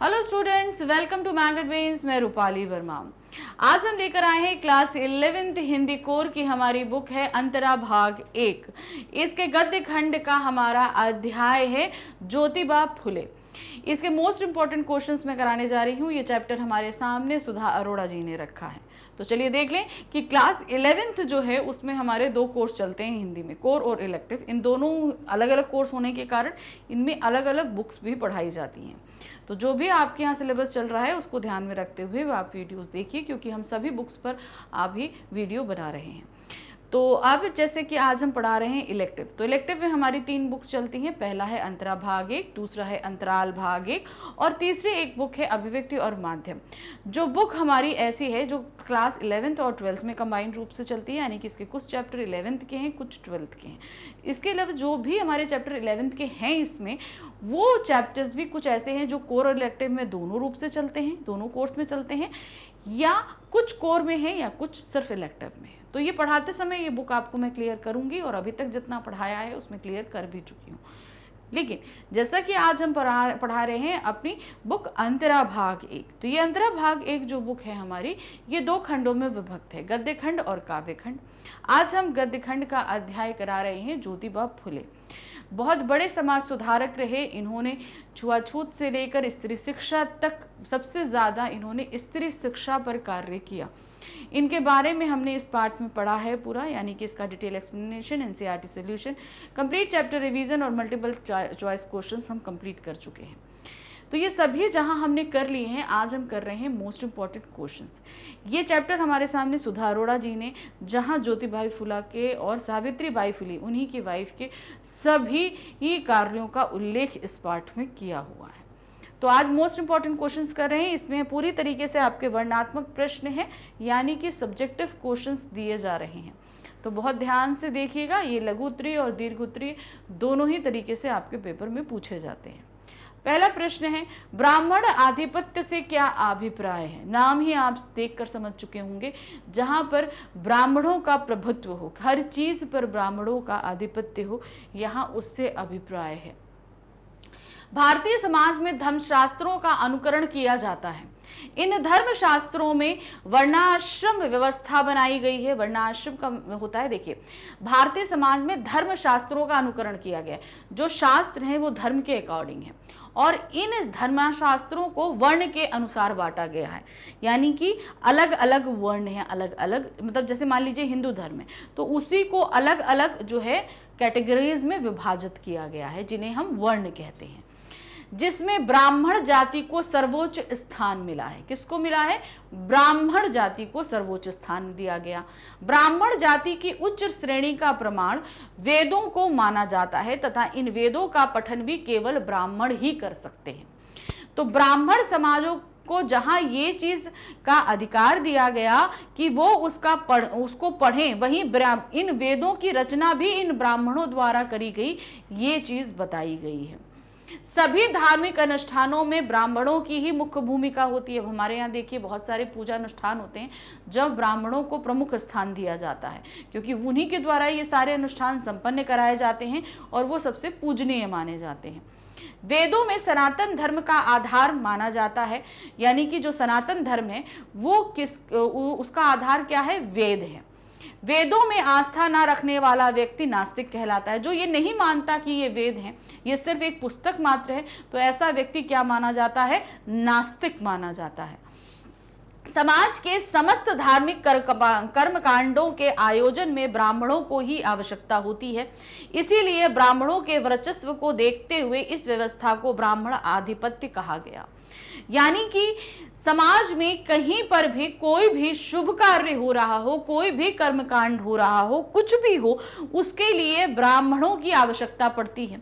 Hello students, welcome to magnet brains. मैं रूपाली वर्मा। आज हम लेकर आए हैं क्लास 11th हिंदी कोर की हमारी बुक है अंतरा भाग 1। इसके गद्य खंड का हमारा अध्याय है ज्योतिबा फुले। इसके मोस्ट इंपॉर्टेंट क्वेश्चंस मैं कराने जा रही हूँ। ये चैप्टर हमारे सामने सुधा अरोड़ा जी ने रखा है, तो चलिए देख लें कि क्लास 11th जो है उसमें हमारे दो कोर्स चलते हैं हिंदी में, कोर और इलेक्टिव। इन दोनों अलग अलग कोर्स होने के कारण इनमें अलग अलग बुक्स भी पढ़ाई जाती हैं। तो जो भी आपके यहाँ सिलेबस चल रहा है उसको ध्यान में रखते हुए आप वीडियोस देखिए, क्योंकि हम सभी बुक्स पर अभी वीडियो बना रहे हैं। तो अब जैसे कि आज हम पढ़ा रहे हैं इलेक्टिव, तो इलेक्टिव में हमारी 3 बुक्स चलती हैं। पहला है अंतरा भाग 1, दूसरा है अंतराल भाग 1 और तीसरी एक बुक है अभिव्यक्ति और माध्यम। जो बुक हमारी ऐसी है जो क्लास 11th और 12th में कंबाइंड रूप से चलती है, यानी कि इसके कुछ चैप्टर 11th के हैं, कुछ 12th के हैं। इसके अलावा जो भी हमारे चैप्टर 11th के हैं इसमें, वो चैप्टर्स भी कुछ ऐसे हैं जो कोर और इलेक्टिव में दोनों रूप से चलते हैं, दोनों कोर्स में चलते हैं, या कुछ कोर में है या कुछ सिर्फ इलेक्टिव में है। तो ये पढ़ाते समय ये बुक आपको मैं क्लियर करूंगी और अभी तक जितना पढ़ाया है उसमें क्लियर कर भी चुकी हूँ। लेकिन जैसा कि आज हम पढ़ा रहे हैं अपनी बुक अंतरा भाग 1, तो ये अंतरा भाग 1 जो बुक है हमारी, ये 2 खंडों में विभक्त है, गद्य खंड और काव्य खंड। आज हम गद्य खंड का अध्याय करा रहे हैं ज्योतिबा फुले। बहुत बड़े समाज सुधारक रहे इन्होंने। छुआछूत से लेकर स्त्री शिक्षा तक सबसे ज़्यादा इन्होंने स्त्री शिक्षा पर कार्य किया। इनके बारे में हमने इस पार्ट में पढ़ा है पूरा, यानी कि इसका detail explanation, NCERT solution, complete chapter revision और मल्टीपल चॉइस क्वेश्चंस हम कंप्लीट कर चुके हैं। तो ये सभी जहां हमने कर लिए हैं, आज हम कर रहे हैं मोस्ट इंपॉर्टेंट क्वेश्चंस। ये चैप्टर हमारे सामने सुधा अरोड़ा जी ने, जहां ज्योतिबाई फुला के और सावित्रीबाई फुले उन्हीं की वाइफ के सभी ही कार्यों का उल्लेख इस पार्ट में किया हुआ है। तो आज मोस्ट इंपॉर्टेंट क्वेश्चंस कर रहे हैं। इसमें पूरी तरीके से आपके वर्णनात्मक प्रश्न हैं, यानी कि सब्जेक्टिव क्वेश्चंस दिए जा रहे हैं। तो बहुत ध्यान से देखिएगा, ये लघु उत्तरीय और दीर्घ उत्तरीय दोनों ही तरीके से आपके पेपर में पूछे जाते हैं। पहला प्रश्न है, ब्राह्मण आधिपत्य से क्या अभिप्राय है? नाम ही आप देखकर समझ चुके होंगे, जहां पर ब्राह्मणों का प्रभुत्व हो, हर चीज पर ब्राह्मणों का आधिपत्य हो, यहाँ उससे अभिप्राय है। भारतीय समाज में धर्मशास्त्रों का अनुकरण किया जाता है। इन धर्मशास्त्रों में वर्णाश्रम व्यवस्था बनाई गई है। वर्णाश्रम का होता है, देखिए, भारतीय समाज में धर्मशास्त्रों का अनुकरण किया गया है। जो शास्त्र हैं वो धर्म के अकॉर्डिंग है और इन धर्मशास्त्रों को वर्ण के अनुसार बांटा गया है, यानी कि अलग अलग वर्ण हैं, अलग अलग, मतलब जैसे मान लीजिए हिंदू धर्म है तो उसी को अलग अलग जो है कैटेगरीज में विभाजित किया गया है, जिन्हें हम वर्ण कहते हैं, जिसमें ब्राह्मण जाति को सर्वोच्च स्थान मिला है। किसको मिला है? ब्राह्मण जाति को सर्वोच्च स्थान दिया गया। ब्राह्मण जाति की उच्च श्रेणी का प्रमाण वेदों को माना जाता है तथा इन वेदों का पठन भी केवल ब्राह्मण ही कर सकते हैं। तो ब्राह्मण समाजों को जहां ये चीज का अधिकार दिया गया कि वो उसको पढ़ें, वहीं इन वेदों की रचना भी इन ब्राह्मणों द्वारा करी गई, ये चीज बताई गई है। सभी धार्मिक अनुष्ठानों में ब्राह्मणों की ही मुख्य भूमिका होती है। हमारे यहाँ देखिए बहुत सारे पूजा अनुष्ठान होते हैं जब ब्राह्मणों को प्रमुख स्थान दिया जाता है, क्योंकि उन्हीं के द्वारा ये सारे अनुष्ठान संपन्न कराए जाते हैं और वो सबसे पूजनीय माने जाते हैं। वेदों में सनातन धर्म का आधार माना जाता है, यानी कि जो सनातन धर्म है वो उसका आधार क्या है? वेद है। वेदों में आस्था ना रखने वाला व्यक्ति नास्तिक कहलाता है। जो ये नहीं मानता कि ये वेद हैं, ये सिर्फ एक पुस्तक मात्र है, तो ऐसा व्यक्ति क्या माना जाता है? नास्तिक माना जाता है। समाज के समस्त धार्मिक कर्मकांडों के आयोजन में ब्राह्मणों को ही आवश्यकता होती है। इसीलिए ब्राह्मणों के वर्चस्व को देखते हुए इस व्यवस्था को ब्राह्मण आधिपत्य कहा गया। यानी कि समाज में कहीं पर भी कोई भी शुभ कार्य हो रहा हो, कोई भी कर्मकांड हो रहा हो, कुछ भी हो, उसके लिए ब्राह्मणों की आवश्यकता पड़ती है।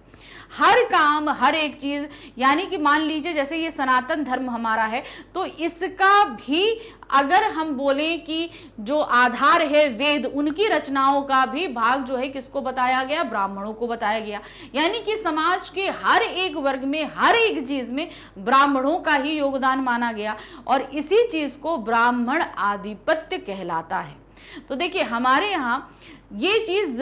हर काम, हर एक चीज, यानी कि मान लीजिए जैसे ये सनातन धर्म हमारा है, तो इसका भी अगर हम बोले कि जो आधार है वेद, उनकी रचनाओं का भी भाग जो है किसको बताया गया? ब्राह्मणों को बताया गया। यानी कि समाज के हर एक वर्ग में, हर एक चीज में ब्राह्मणों का ही योगदान माना गया और इसी चीज को ब्राह्मण आधिपत्य कहलाता है। तो देखिए हमारे यहाँ ये चीज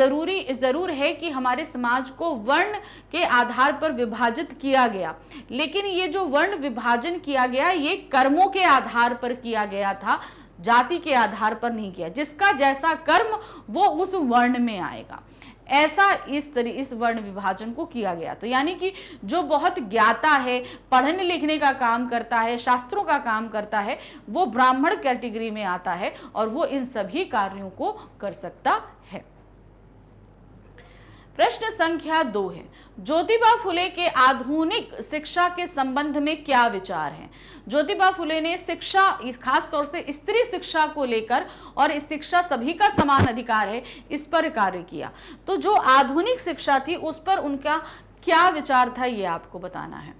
जरूर है कि हमारे समाज को वर्ण के आधार पर विभाजित किया गया, लेकिन ये जो वर्ण विभाजन किया गया ये कर्मों के आधार पर किया गया था, जाति के आधार पर नहीं किया। जिसका जैसा कर्म वो उस वर्ण में आएगा, ऐसा इस वर्ण विभाजन को किया गया। तो यानी कि जो बहुत ज्ञाता है, पढ़ने लिखने का काम करता है, शास्त्रों का काम करता है, वो ब्राह्मण कैटेगरी में आता है और वो इन सभी कार्यों को कर सकता है। प्रश्न संख्या 2 है, ज्योतिबा फुले के आधुनिक शिक्षा के संबंध में क्या विचार हैं? ज्योतिबा फुले ने शिक्षा, इस खास तौर से स्त्री शिक्षा को लेकर, और इस शिक्षा सभी का समान अधिकार है, इस पर कार्य किया। तो जो आधुनिक शिक्षा थी उस पर उनका क्या विचार था ये आपको बताना है।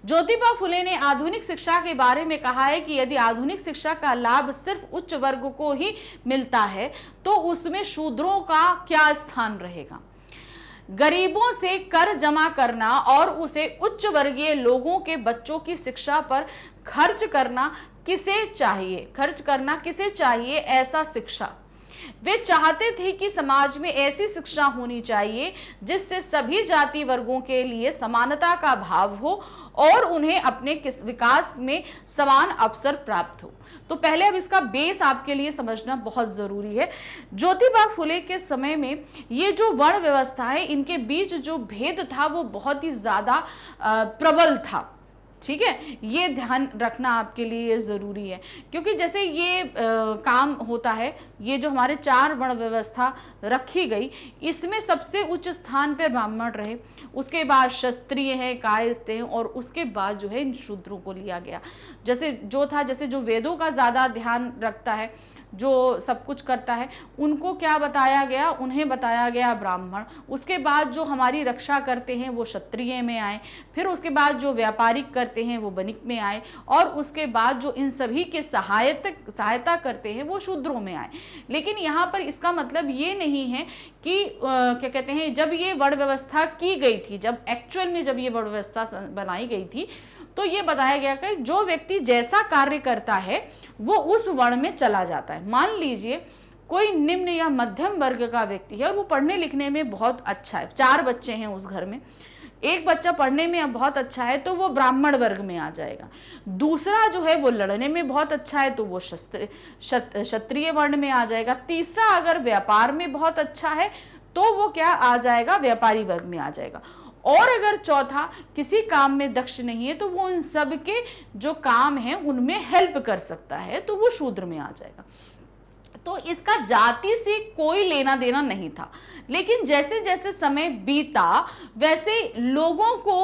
ज्योतिबा फुले ने आधुनिक शिक्षा के बारे में कहा है कि यदि आधुनिक शिक्षा का लाभ सिर्फ उच्च वर्ग को ही मिलता है तो उसमें शूद्रों का क्या स्थान रहेगा। गरीबों से कर जमा करना और उसे उच्च वर्गीय लोगों के बच्चों की शिक्षा पर खर्च करना किसे चाहिए ऐसा शिक्षा। वे चाहते थे कि समाज में ऐसी शिक्षा होनी चाहिए जिससे सभी जाति वर्गों के लिए समानता का भाव हो और उन्हें अपने विकास में समान अवसर प्राप्त हो। तो पहले अब इसका बेस आपके लिए समझना बहुत जरूरी है। ज्योतिबा फुले के समय में ये जो वर्ण व्यवस्था है, इनके बीच जो भेद था वो बहुत ही ज्यादा प्रबल था। ठीक है, ये ध्यान रखना आपके लिए जरूरी है, क्योंकि जैसे ये काम होता है, ये जो हमारे 4 वर्ण व्यवस्था रखी गई, इसमें सबसे उच्च स्थान पर ब्राह्मण रहे, उसके बाद क्षत्रिय है, कायस्थ है, और उसके बाद जो है इन शूद्रों को लिया गया। जैसे जो वेदों का ज्यादा ध्यान रखता है, जो सब कुछ करता है, उनको क्या बताया गया, उन्हें बताया गया ब्राह्मण। उसके बाद जो हमारी रक्षा करते हैं वो क्षत्रिय में आए, फिर उसके बाद जो व्यापारिक करते हैं वो वणिक में आए, और उसके बाद जो इन सभी के सहायता करते हैं वो शूद्रों में आए। लेकिन यहाँ पर इसका मतलब ये नहीं है कि क्या कहते हैं, जब ये वर्ण व्यवस्था की गई थी, जब एक्चुअल में जब ये वर्ण व्यवस्था बनाई गई थी, तो ये बताया गया कि जो व्यक्ति जैसा कार्य करता है वो उस वर्ण में चला जाता है। मान लीजिए कोई निम्न या मध्यम वर्ग का व्यक्ति है और वो पढ़ने लिखने में बहुत अच्छा है, 4 बच्चे हैं उस घर में, एक बच्चा पढ़ने में बहुत अच्छा है तो वो ब्राह्मण वर्ग में आ जाएगा। दूसरा जो है वो लड़ने में बहुत अच्छा है तो वो क्षत्रिय वर्ण में आ जाएगा। तीसरा अगर व्यापार में बहुत अच्छा है तो वो क्या आ जाएगा, व्यापारी वर्ग में आ जाएगा। और अगर चौथा किसी काम में दक्ष नहीं है तो वो उन सब के जो काम है उनमें हेल्प कर सकता है तो वो शूद्र में आ जाएगा। तो इसका जाति से कोई लेना देना नहीं था। लेकिन जैसे जैसे समय बीता वैसे लोगों को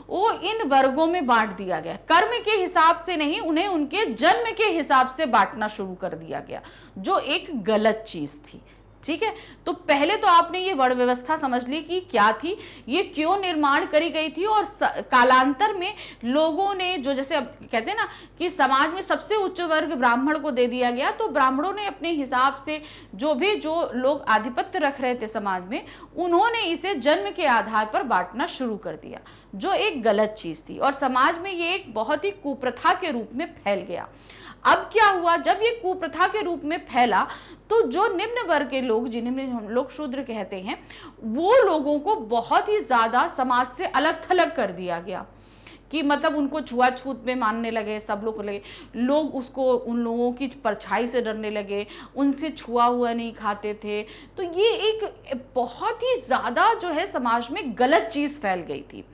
वो इन वर्गों में बांट दिया गया, कर्म के हिसाब से नहीं, उन्हें उनके जन्म के हिसाब से बांटना शुरू कर दिया गया, जो एक गलत चीज थी। ठीक है, तो पहले तो आपने ये वर्ण व्यवस्था समझ ली कि क्या थी, ये क्यों निर्माण करी गई थी, और कालांतर में लोगों ने जो, जैसे अब कहते हैं ना कि समाज में सबसे उच्च वर्ग ब्राह्मण को दे दिया गया, तो ब्राह्मणों ने अपने हिसाब से जो लोग आधिपत्य रख रहे थे समाज में, उन्होंने इसे जन्म के आधार पर बांटना शुरू कर दिया, जो एक गलत चीज थी, और समाज में ये एक बहुत ही कुप्रथा के रूप में फैल गया। अब क्या हुआ, जब ये कुप्रथा के रूप में फैला तो जो निम्न वर्ग के लोग, जिन्हें हम लोग शूद्र कहते हैं, वो लोगों को बहुत ही ज्यादा समाज से अलग थलग कर दिया गया, कि मतलब उनको छुआछूत में मानने लगे, सब लोग उसको, उन लोगों की परछाई से डरने लगे, उनसे छुआ हुआ नहीं खाते थे। तो ये एक बहुत ही ज्यादा जो है समाज में गलत चीज फैल गई थी।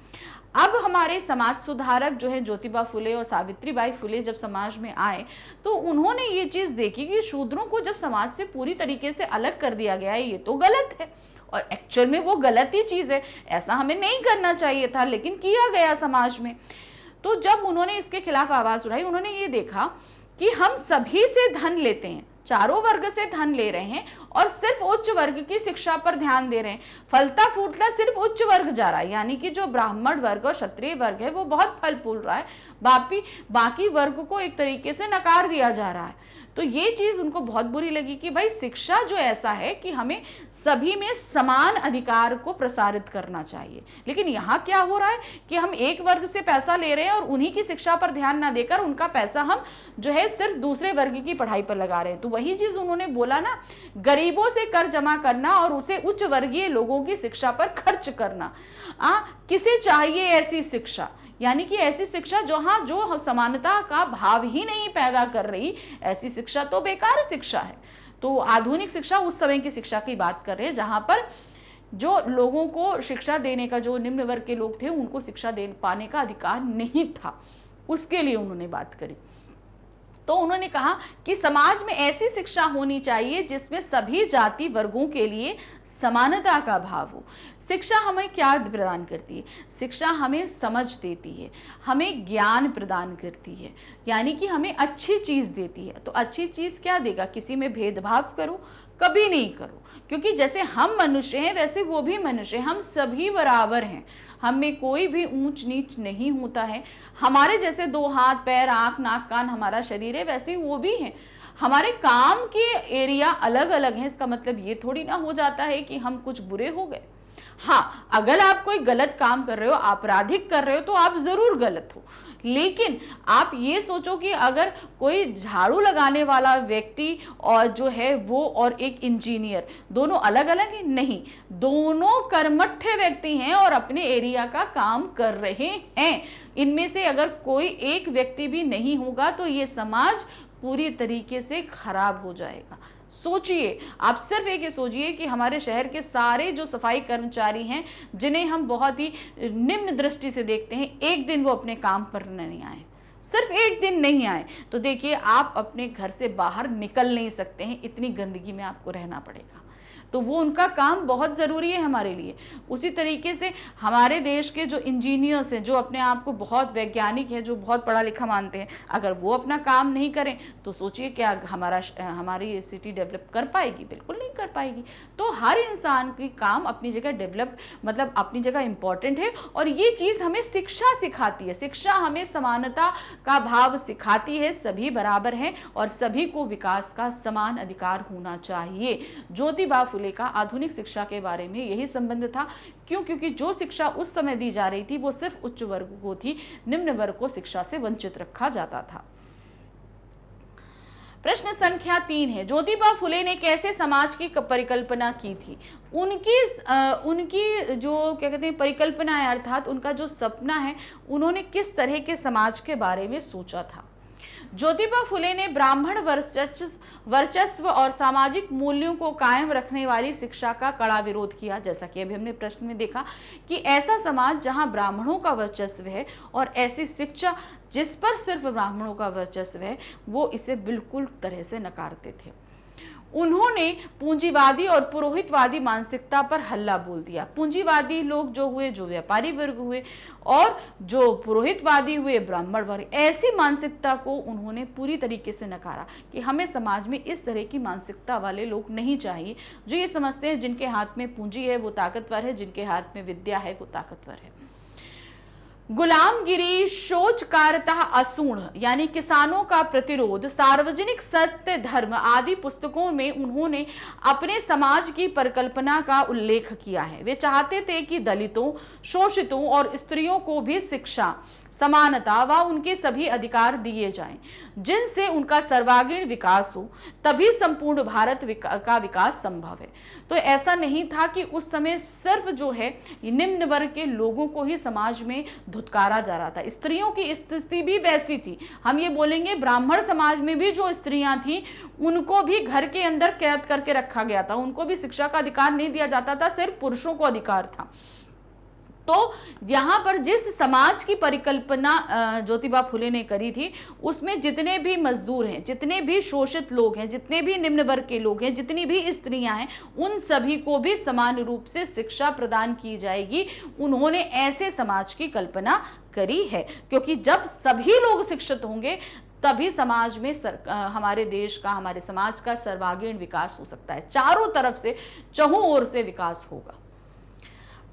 अब हमारे समाज सुधारक जो है ज्योतिबा फुले और सावित्रीबाई फुले जब समाज में आए तो उन्होंने ये चीज देखी कि शूद्रों को जब समाज से पूरी तरीके से अलग कर दिया गया है, ये तो गलत है, और एक्चुअल में वो गलत ही चीज है, ऐसा हमें नहीं करना चाहिए था, लेकिन किया गया समाज में। तो जब उन्होंने इसके खिलाफ आवाज उठाई, उन्होंने ये देखा कि हम सभी से धन लेते हैं, चारों वर्ग से धन ले रहे हैं और सिर्फ उच्च वर्ग की शिक्षा पर ध्यान दे रहे हैं, फलता फूटता सिर्फ उच्च वर्ग जा रहा है, यानी कि जो ब्राह्मण वर्ग और क्षत्रिय वर्ग है वो बहुत फल फूल रहा है, बाकी वर्ग को एक तरीके से नकार दिया जा रहा है। तो ये चीज उनको बहुत बुरी लगी कि भाई शिक्षा जो ऐसा है कि हमें सभी में समान अधिकार को प्रसारित करना चाहिए, लेकिन यहाँ क्या हो रहा है कि हम एक वर्ग से पैसा ले रहे हैं और उन्हीं की शिक्षा पर ध्यान ना देकर उनका पैसा हम जो है सिर्फ दूसरे वर्ग की पढ़ाई पर लगा रहे हैं। तो वही चीज उन्होंने बोला ना, गरीबों से कर जमा करना और उसे उच्च वर्गीय लोगों की शिक्षा पर खर्च करना। किसे चाहिए ऐसी शिक्षा? यानी कि ऐसी शिक्षा जो समानता का भाव ही नहीं पैदा कर रही, ऐसी शिक्षा तो बेकार शिक्षा है। तो आधुनिक शिक्षा उस समय की शिक्षा की बात कर रहे हैं जहां पर जो लोगों को शिक्षा देने का, जो निम्न वर्ग के लोग थे उनको शिक्षा दे पाने का अधिकार नहीं था, उसके लिए उन्होंने बात करी। तो उन्होंने कहा कि समाज में ऐसी शिक्षा होनी चाहिए जिसमें सभी जाति वर्गों के लिए समानता का भाव हो। शिक्षा हमें क्या प्रदान करती है? शिक्षा हमें समझ देती है, हमें ज्ञान प्रदान करती है, यानी कि हमें अच्छी चीज देती है। तो अच्छी चीज क्या देगा? किसी में भेदभाव करो, कभी नहीं करो, क्योंकि जैसे हम मनुष्य हैं वैसे वो भी मनुष्य हैं, हम सभी बराबर हैं, हम में कोई भी ऊंच नीच नहीं होता है। हमारे जैसे 2 हाथ, पैर, आंख, नाक, कान हमारा शरीर है, वैसे वो भी हैं। हमारे काम के एरिया अलग अलग हैं, इसका मतलब ये थोड़ी ना हो जाता है कि हम कुछ बुरे हो गए। हाँ, अगर आप कोई गलत काम कर रहे हो, आपराधिक कर रहे हो, तो आप जरूर गलत हो, लेकिन आप ये सोचो कि अगर कोई झाड़ू लगाने वाला व्यक्ति और जो है वो और एक इंजीनियर दोनों अलग अलग हैं, नहीं, दोनों कर्मठ व्यक्ति हैं और अपने एरिया का काम कर रहे हैं। इनमें से अगर कोई एक व्यक्ति भी नहीं होगा तो ये समाज पूरी तरीके से खराब हो जाएगा। सोचिए, आप सिर्फ एक सोचिए कि हमारे शहर के सारे जो सफाई कर्मचारी हैं, जिन्हें हम बहुत ही निम्न दृष्टि से देखते हैं, एक दिन वो अपने काम पर नहीं आए, सिर्फ एक दिन नहीं आए, तो देखिए आप अपने घर से बाहर निकल नहीं सकते हैं, इतनी गंदगी में आपको रहना पड़ेगा। तो वो उनका काम बहुत ज़रूरी है हमारे लिए। उसी तरीके से हमारे देश के जो इंजीनियर्स हैं, जो अपने आप को बहुत वैज्ञानिक हैं, जो बहुत पढ़ा लिखा मानते हैं, अगर वो अपना काम नहीं करें तो सोचिए क्या हमारी सिटी डेवलप कर पाएगी? बिल्कुल नहीं कर पाएगी। तो हर इंसान की काम अपनी जगह डेवलप, मतलब अपनी जगह इम्पॉर्टेंट है, और ये चीज़ हमें शिक्षा सिखाती है। शिक्षा हमें समानता का भाव सिखाती है, सभी बराबर हैं और सभी को विकास का समान अधिकार होना चाहिए। ज्योतिबा फुले का आधुनिक शिक्षा के बारे में यही संबंध था। क्यों? क्योंकि जो शिक्षा उस समय दी जा रही थी वो सिर्फ उच्च वर्ग को थी, निम्न वर्ग को शिक्षा से वंचित रखा जाता था। प्रश्न संख्या 3 है, ज्योतिबा फुले ने कैसे समाज की परिकल्पना की थी? उनकी जो क्या कहते हैं परिकल्पना है, अर्थात उनका जो सपना है, उन्होंने किस तरह के समाज के बारे में सोचा था? ज्योतिबा फुले ने ब्राह्मण वर्चस्व और सामाजिक मूल्यों को कायम रखने वाली शिक्षा का कड़ा विरोध किया। जैसा कि अभी हमने प्रश्न में देखा कि ऐसा समाज जहां ब्राह्मणों का वर्चस्व है और ऐसी शिक्षा जिस पर सिर्फ ब्राह्मणों का वर्चस्व है, वो इसे बिल्कुल तरह से नकारते थे। उन्होंने पूंजीवादी और पुरोहितवादी मानसिकता पर हल्ला बोल दिया। पूंजीवादी लोग जो हुए, जो व्यापारी वर्ग हुए, और जो पुरोहितवादी हुए, ब्राह्मण वर्ग, ऐसी मानसिकता को उन्होंने पूरी तरीके से नकारा कि हमें समाज में इस तरह की मानसिकता वाले लोग नहीं चाहिए, जो ये समझते हैं जिनके हाथ में पूंजी है वो ताकतवर है, जिनके हाथ में विद्या है वो ताकतवर है। गुलामगिरी, शोचकारिता, असूढ़ यानी किसानों का प्रतिरोध, सार्वजनिक सत्य, धर्म आदि पुस्तकों में उन्होंने अपने समाज की परिकल्पना का उल्लेख किया है। वे चाहते थे कि दलितों, शोषितों और स्त्रियों को भी शिक्षा, समानता व उनके सभी अधिकार दिए जाएं, जिनसे उनका सर्वांगीण विकास हो, तभी संपूर्ण भारत का विकास संभव है। तो ऐसा नहीं था कि उस समय सिर्फ जो है निम्न वर्ग के लोगों को ही समाज में धुतकारा जा रहा था, स्त्रियों की स्थिति भी वैसी थी। हम ये बोलेंगे ब्राह्मण समाज में भी जो स्त्रियां थी उनको भी घर के अंदर कैद करके रखा गया था, उनको भी शिक्षा का अधिकार नहीं दिया जाता था, सिर्फ पुरुषों को अधिकार था। तो यहाँ पर जिस समाज की परिकल्पना ज्योतिबा फुले ने करी थी, उसमें जितने भी मजदूर हैं, जितने भी शोषित लोग हैं, जितने भी निम्न वर्ग के लोग हैं, जितनी भी स्त्रियां हैं, उन सभी को भी समान रूप से शिक्षा प्रदान की जाएगी। उन्होंने ऐसे समाज की कल्पना करी है, क्योंकि जब सभी लोग शिक्षित होंगे तभी समाज में हमारे देश का, हमारे समाज का सर्वांगीण विकास हो सकता है, चारों तरफ से, चहुं ओर से विकास होगा।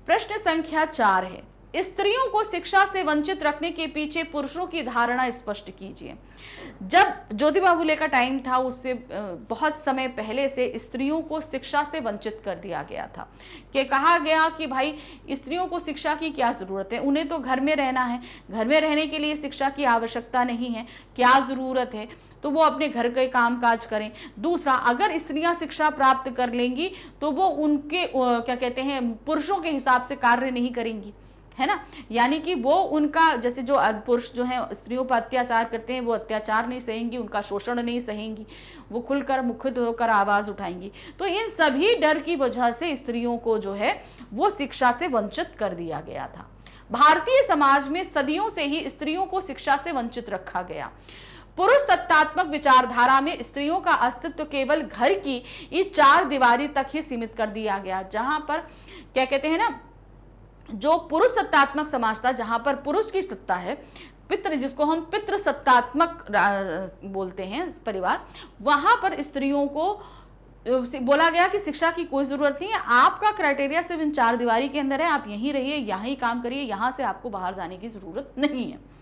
प्रश्न संख्या 4 है, स्त्रियों को शिक्षा से वंचित रखने के पीछे पुरुषों की धारणा स्पष्ट कीजिए। जब ज्योतिबा फुले का टाइम था, उससे बहुत समय पहले से स्त्रियों को शिक्षा से वंचित कर दिया गया था, कि कहा गया कि भाई स्त्रियों को शिक्षा की क्या जरूरत है, उन्हें तो घर में रहना है, घर में रहने के लिए शिक्षा की आवश्यकता नहीं है, क्या जरूरत है, तो वो अपने घर के काम काज करें। दूसरा, अगर स्त्रियां शिक्षा प्राप्त कर लेंगी तो वो उनके क्या कहते हैं, पुरुषों के हिसाब से कार्य नहीं करेंगी, है ना। यानी कि वो उनका, जैसे जो पुरुष जो है स्त्रियों पर अत्याचार करते हैं, वो अत्याचार नहीं सहेंगी, उनका शोषण नहीं सहेंगी, वो खुलकर मुखरित होकर आवाज उठाएंगी। तो इन सभी डर की वजह से स्त्रियों को जो है वो शिक्षा से वंचित कर दिया गया था। भारतीय समाज में सदियों से ही स्त्रियों को शिक्षा से वंचित रखा गया। पुरुष सत्तात्मक विचारधारा में स्त्रियों का अस्तित्व केवल घर की इस चार दीवारी तक ही सीमित कर दिया गया। जहां पर क्या कहते हैं ना, जो पुरुष सत्तात्मक समाज था, जहां पर पुरुष की सत्ता है, पितृ, जिसको हम पितृ सत्तात्मक बोलते हैं परिवार, वहां पर स्त्रियों को बोला गया कि शिक्षा की कोई जरूरत नहीं है, आपका क्राइटेरिया सिर्फ इन चार दीवारी के अंदर है, आप यहीं रहिए, यहीं काम करिए, यहां से आपको बाहर जाने की जरूरत नहीं है।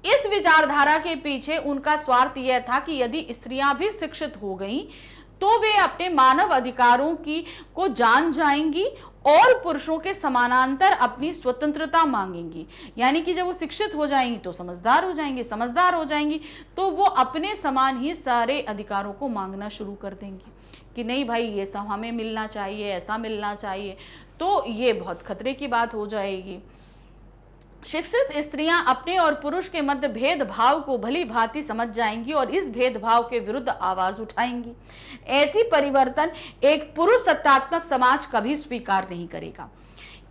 इस विचारधारा के पीछे उनका स्वार्थ यह था कि यदि स्त्रियां भी शिक्षित हो गईं तो वे अपने मानव अधिकारों को जान जाएंगी और पुरुषों के समानांतर अपनी स्वतंत्रता मांगेंगी। यानी कि जब वो शिक्षित हो जाएंगी तो समझदार हो जाएंगी, समझदार हो जाएंगी तो वो अपने समान ही सारे अधिकारों को मांगना शुरू कर देंगी कि नहीं भाई, ये सब हमें मिलना चाहिए, ऐसा मिलना चाहिए। तो ये बहुत खतरे की बात हो जाएगी। शिक्षित स्त्रियां अपने और पुरुष के मध्य भेदभाव को भली भांति समझ जाएंगी और इस भेदभाव के विरुद्ध आवाज उठाएंगी। ऐसी परिवर्तन एक पुरुष सत्तात्मक समाज कभी स्वीकार नहीं करेगा।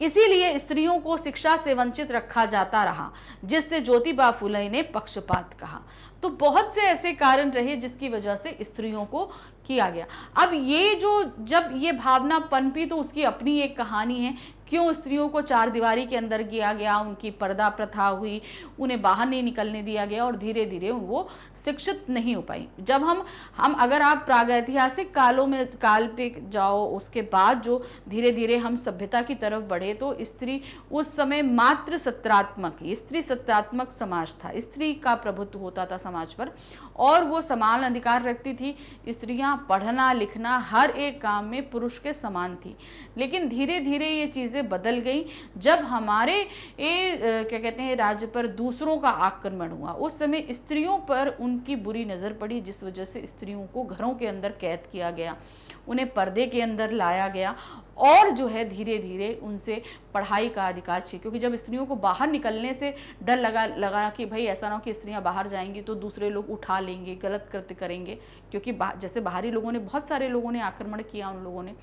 इसीलिए स्त्रियों को शिक्षा से वंचित रखा जाता रहा, जिससे ज्योतिबा फुले ने पक्षपात कहा। तो बहुत से ऐसे कारण रहे जिसकी वजह से स्त्रियों को किया गया। अब ये जो, जब ये भावना पनपी तो उसकी अपनी एक कहानी है, क्यों स्त्रियों को चार दीवारी के अंदर किया गया, उनकी पर्दा प्रथा हुई, उन्हें बाहर नहीं निकलने दिया गया और धीरे धीरे वो शिक्षित नहीं हो पाई। जब हम अगर आप प्रागैतिहासिक काल पे जाओ, उसके बाद जो धीरे धीरे हम सभ्यता की तरफ बढ़े, तो स्त्री उस समय मात्र सत्रात्मक, स्त्री सत्रात्मक समाज था, स्त्री का प्रभुत्व होता था समाज पर और वो समान अधिकार रखती थी। स्त्रियां पढ़ना लिखना हर एक काम में पुरुष के समान थी। लेकिन धीरे धीरे ये चीजें बदल गई जब हमारे क्या कहते हैं राज्य पर दूसरों का आक्रमण हुआ। उस समय स्त्रियों पर उनकी बुरी नजर पड़ी, जिस वजह से स्त्रियों को घरों के अंदर कैद किया गया, उन्हें पर्दे के अंदर लाया गया और जो है धीरे धीरे उनसे पढ़ाई का अधिकार छीन, क्योंकि जब स्त्रियों को बाहर निकलने से डर लगा कि भाई ऐसा ना हो कि स्त्रियां बाहर जाएंगी तो दूसरे लोग उठा लेंगे, गलत कृत्य करेंगे, क्योंकि जैसे बाहरी लोगों ने, बहुत सारे लोगों ने आक्रमण किया उन लोगों ने,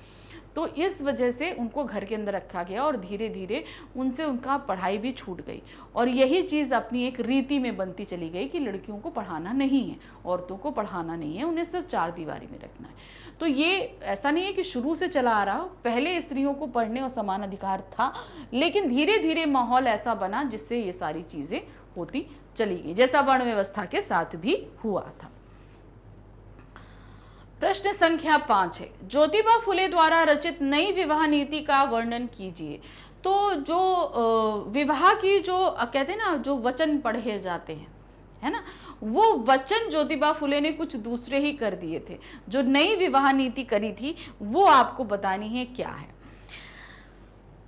तो इस वजह से उनको घर के अंदर रखा गया और धीरे धीरे उनसे उनका पढ़ाई भी छूट गई। और यही चीज़ अपनी एक रीति में बनती चली गई कि लड़कियों को पढ़ाना नहीं है, औरतों को पढ़ाना नहीं है, उन्हें सिर्फ चार दीवारी में रखना है। तो ये ऐसा नहीं है कि शुरू से चला आ रहा, पहले स्त्रियों को पढ़ने और समान अधिकार था, लेकिन धीरे धीरे माहौल ऐसा बना जिससे ये सारी चीज़ें होती चली गई, जैसा वर्ण व्यवस्था के साथ भी हुआ था। प्रश्न संख्या 5 है, ज्योतिबा फुले द्वारा रचित नई विवाह नीति का वर्णन कीजिए। तो जो विवाह की जो कहते हैं ना, जो वचन पढ़े जाते हैं, है ना, वो वचन ज्योतिबा फुले ने कुछ दूसरे ही कर दिए थे। जो नई विवाह नीति करी थी वो आपको बतानी है क्या है।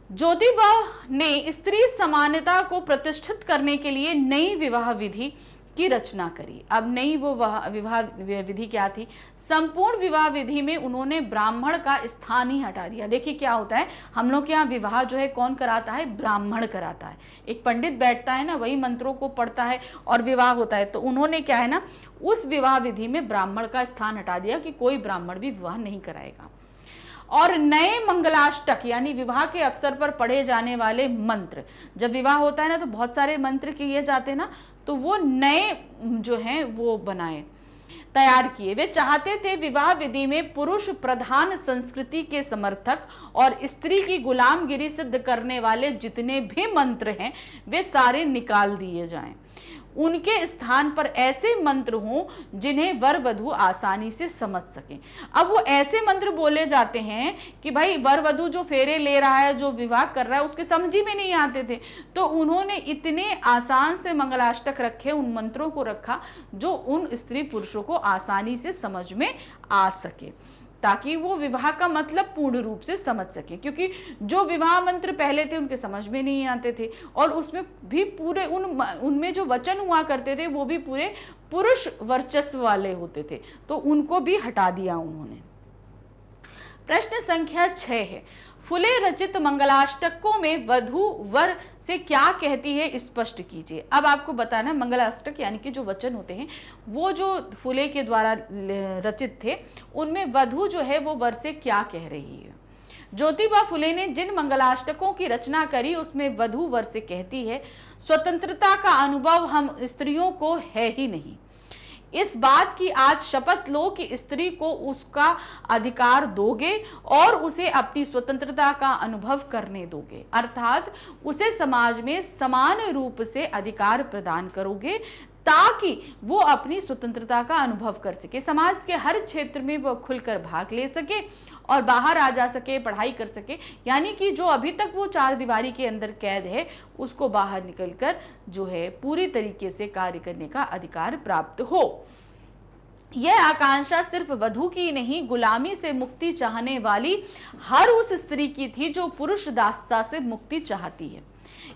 ज्योतिबा ने स्त्री समानता को प्रतिष्ठित करने के लिए नई विवाह विधि की रचना करी। अब नई वो विवाह विधि क्या थी? संपूर्ण विवाह विधि में उन्होंने ब्राह्मण का स्थान ही हटा दिया। देखिए क्या होता है, हम लोग के यहाँ विवाह जो है कौन कराता है? ब्राह्मण कराता है। एक पंडित बैठता है ना, वही मंत्रों को पढ़ता है और विवाह होता है। तो उन्होंने क्या है ना, उस विवाह विधि में ब्राह्मण का स्थान हटा दिया कि कोई ब्राह्मण भी विवाह नहीं कराएगा। और नए मंगलाष्टक यानी विवाह के अवसर पर पढ़े जाने वाले मंत्र, जब विवाह होता है ना तो बहुत सारे मंत्र किए जाते हैं ना, तो वो नए जो हैं वो बनाए, तैयार किए। वे चाहते थे विवाह विधि में पुरुष प्रधान संस्कृति के समर्थक और स्त्री की गुलामगिरी सिद्ध करने वाले जितने भी मंत्र हैं वे सारे निकाल दिए जाएं। उनके स्थान पर ऐसे मंत्र हों जिन्हें वर वधु आसानी से समझ सकें। अब वो ऐसे मंत्र बोले जाते हैं कि भाई वर वधु जो फेरे ले रहा है, जो विवाह कर रहा है, उसके समझ ही में नहीं आते थे, तो उन्होंने इतने आसान से मंगलाष्टक रखे, उन मंत्रों को रखा जो उन स्त्री पुरुषों को आसानी से समझ में आ सके, ताकि वो विवाह का मतलब पूर्ण रूप से समझ सके। क्योंकि जो विवाह मंत्र पहले थे उनके समझ में नहीं आते थे, और उसमें भी पूरे उनमें जो वचन हुआ करते थे वो भी पूरे पुरुष वर्चस्व वाले होते थे, तो उनको भी हटा दिया उन्होंने। प्रश्न संख्या 6 है, फुले रचित मंगलाष्टकों में वधु वर से क्या कहती है, स्पष्ट कीजिए। अब आपको बताना, मंगलाष्टक यानी कि जो वचन होते हैं वो जो फुले के द्वारा रचित थे, उनमें वधु जो है वो वर से क्या कह रही है। ज्योतिबा फुले ने जिन मंगलाष्टकों की रचना करी उसमें वधु वर से कहती है, स्वतंत्रता का अनुभव हम स्त्रियों को है ही नहीं। इस बात की आज शपथ लो कि स्त्री को उसका अधिकार दोगे और उसे अपनी स्वतंत्रता का अनुभव करने दोगे, अर्थात उसे समाज में समान रूप से अधिकार प्रदान करोगे ताकि वो अपनी स्वतंत्रता का अनुभव कर सके, समाज के हर क्षेत्र में वो खुलकर भाग ले सके और बाहर आ जा सके, पढ़ाई कर सके। यानी कि जो अभी तक वो चार दीवारी के अंदर कैद है उसको बाहर निकलकर जो है पूरी तरीके से कार्य करने का अधिकार प्राप्त हो। यह आकांक्षा सिर्फ वधु की नहीं, गुलामी से मुक्ति चाहने वाली हर उस स्त्री की थी जो पुरुष दासता से मुक्ति चाहती है।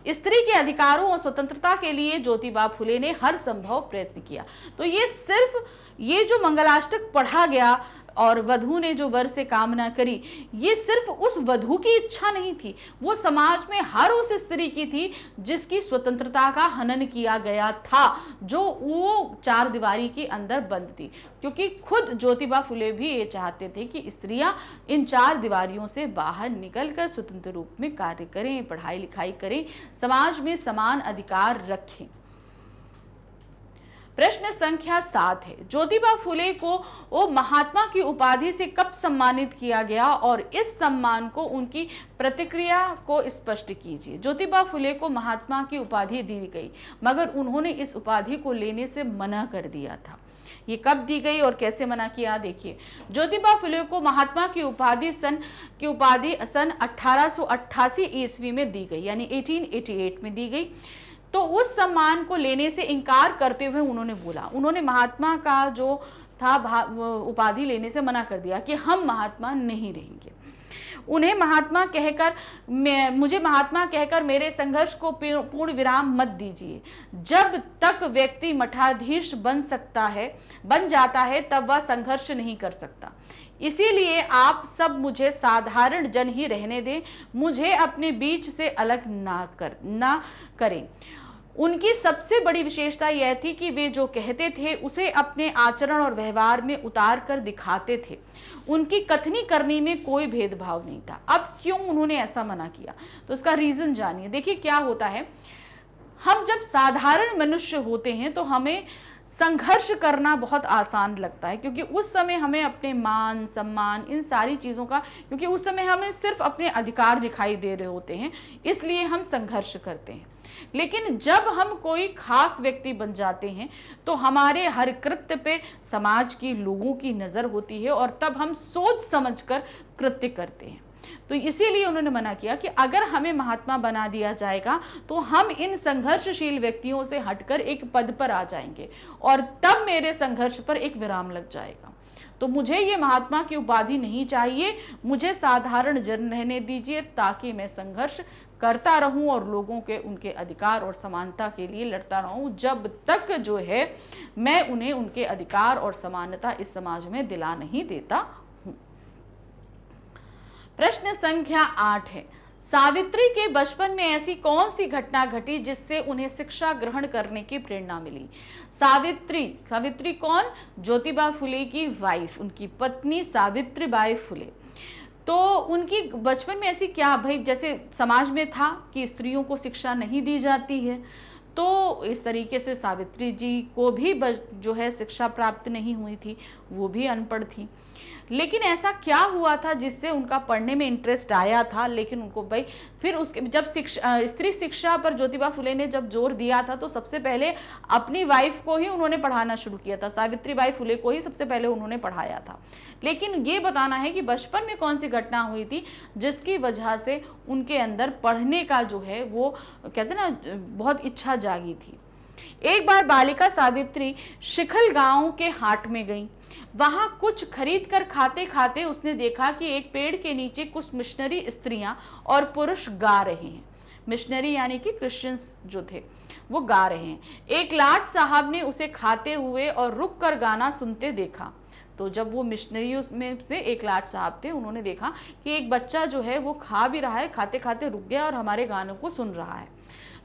स्त्री के अधिकारों और स्वतंत्रता के लिए ज्योतिबा फुले ने हर संभव प्रयत्न किया। तो ये जो मंगलाष्टक पढ़ा गया और वधु ने जो वर से कामना करी, ये सिर्फ उस वधु की इच्छा नहीं थी, वो समाज में हर उस स्त्री की थी जिसकी स्वतंत्रता का हनन किया गया था, जो वो चार दीवारी के अंदर बंद थी। क्योंकि खुद ज्योतिबा फुले भी ये चाहते थे कि स्त्रियां इन चार दीवारियों से बाहर निकलकर स्वतंत्र रूप में कार्य करें, पढ़ाई लिखाई करें, समाज में समान अधिकार रखें। प्रश्न संख्या 7 है, ज्योतिबा फुले को वो महात्मा की उपाधि से कब सम्मानित किया गया और इस सम्मान को उनकी प्रतिक्रिया को स्पष्ट कीजिए। ज्योतिबा फुले को महात्मा की उपाधि दी गई, मगर उन्होंने इस उपाधि को लेने से मना कर दिया था। ये कब दी गई और कैसे मना किया, देखिए। ज्योतिबा फुले को महात्मा की उपाधि सन 1888 ईस्वी में दी गई, यानी 1888 में दी गई। तो उस सम्मान को लेने से इनकार करते हुए उन्होंने महात्मा का जो था उपाधि लेने से मना कर दिया कि हम महात्मा नहीं रहेंगे। उन्हें मुझे महात्मा कहकर मेरे संघर्ष को पूर्ण विराम मत दीजिए। जब तक व्यक्ति मठाधीश बन जाता है तब वह संघर्ष नहीं कर सकता। इसीलिए आप सब मुझे साधारण जन ही रहने दें, मुझे अपने बीच से अलग ना करें। उनकी सबसे बड़ी विशेषता यह थी कि वे जो कहते थे उसे अपने आचरण और व्यवहार में उतार कर दिखाते थे। उनकी कथनी करनी में कोई भेदभाव नहीं था। अब क्यों उन्होंने ऐसा मना किया, तो इसका रीजन जानिए। देखिए क्या होता है, हम जब साधारण मनुष्य होते हैं तो हमें संघर्ष करना बहुत आसान लगता है, क्योंकि उस समय हमें अपने मान सम्मान इन सारी चीज़ों का, क्योंकि उस समय हमें सिर्फ अपने अधिकार दिखाई दे रहे होते हैं, इसलिए हम संघर्ष करते हैं। लेकिन जब हम कोई खास व्यक्ति बन जाते हैं तो हमारे हर कृत्य पे समाज की लोगों की नज़र होती है और तब हम सोच समझकर कृत्य करते हैं। तो इसीलिए उन्होंने मना किया कि अगर हमें महात्मा बना दिया जाएगा तो हम इन संघर्षशील व्यक्तियों से हटकर एक पद पर आ जाएंगे और तब मेरे संघर्ष पर एक विराम लग जाएगा। तो मुझे ये महात्मा की उपाधि नहीं चाहिए, मुझे साधारण जन रहने दीजिए ताकि मैं संघर्ष करता रहूं और लोगों के उनके अधिकार और समानता के लिए लड़ता रहूं, जब तक जो है मैं उन्हें उनके अधिकार और समानता इस समाज में दिला नहीं देता हूं। प्रश्न संख्या 8 है, सावित्री के बचपन में ऐसी कौन सी घटना घटी जिससे उन्हें शिक्षा ग्रहण करने की प्रेरणा मिली। सावित्री कौन, ज्योतिबा फुले की वाइफ, उनकी पत्नी सावित्रीबाई फुले। तो उनकी बचपन में ऐसी क्या, भाई जैसे समाज में था कि स्त्रियों को शिक्षा नहीं दी जाती है, तो इस तरीके से सावित्री जी को भी जो है शिक्षा प्राप्त नहीं हुई थी, वो भी अनपढ़ थी। लेकिन ऐसा क्या हुआ था जिससे उनका पढ़ने में इंटरेस्ट आया था, लेकिन उनको भाई फिर उसके जब स्त्री शिक्षा पर ज्योतिबा फुले ने जब जोर दिया था तो सबसे पहले अपनी वाइफ को ही उन्होंने पढ़ाना शुरू किया था, सावित्री बाई फुले को ही सबसे पहले उन्होंने पढ़ाया था। लेकिन ये बताना है कि बचपन में कौन सी घटना हुई थी जिसकी वजह से उनके अंदर पढ़ने का जो है वो कहते ना बहुत इच्छा जागी थी। एक बार बालिका सावित्री शिखल गांव के हाट में गई। वहां कुछ खरीद कर खाते खाते उसने देखा कि एक पेड़ के नीचे कुछ मिशनरी स्त्रियां और पुरुष गा रहे हैं। मिशनरी यानी कि क्रिश्चियंस जो थे वो गा रहे हैं। एक लाट साहब ने उसे खाते हुए और रुक कर गाना सुनते देखा। तो जब वो मिशनरी में से एक लाट साहब थे, उन्होंने देखा कि एक बच्चा जो है वो खा भी रहा है, खाते खाते रुक गया और हमारे गानों को सुन रहा है।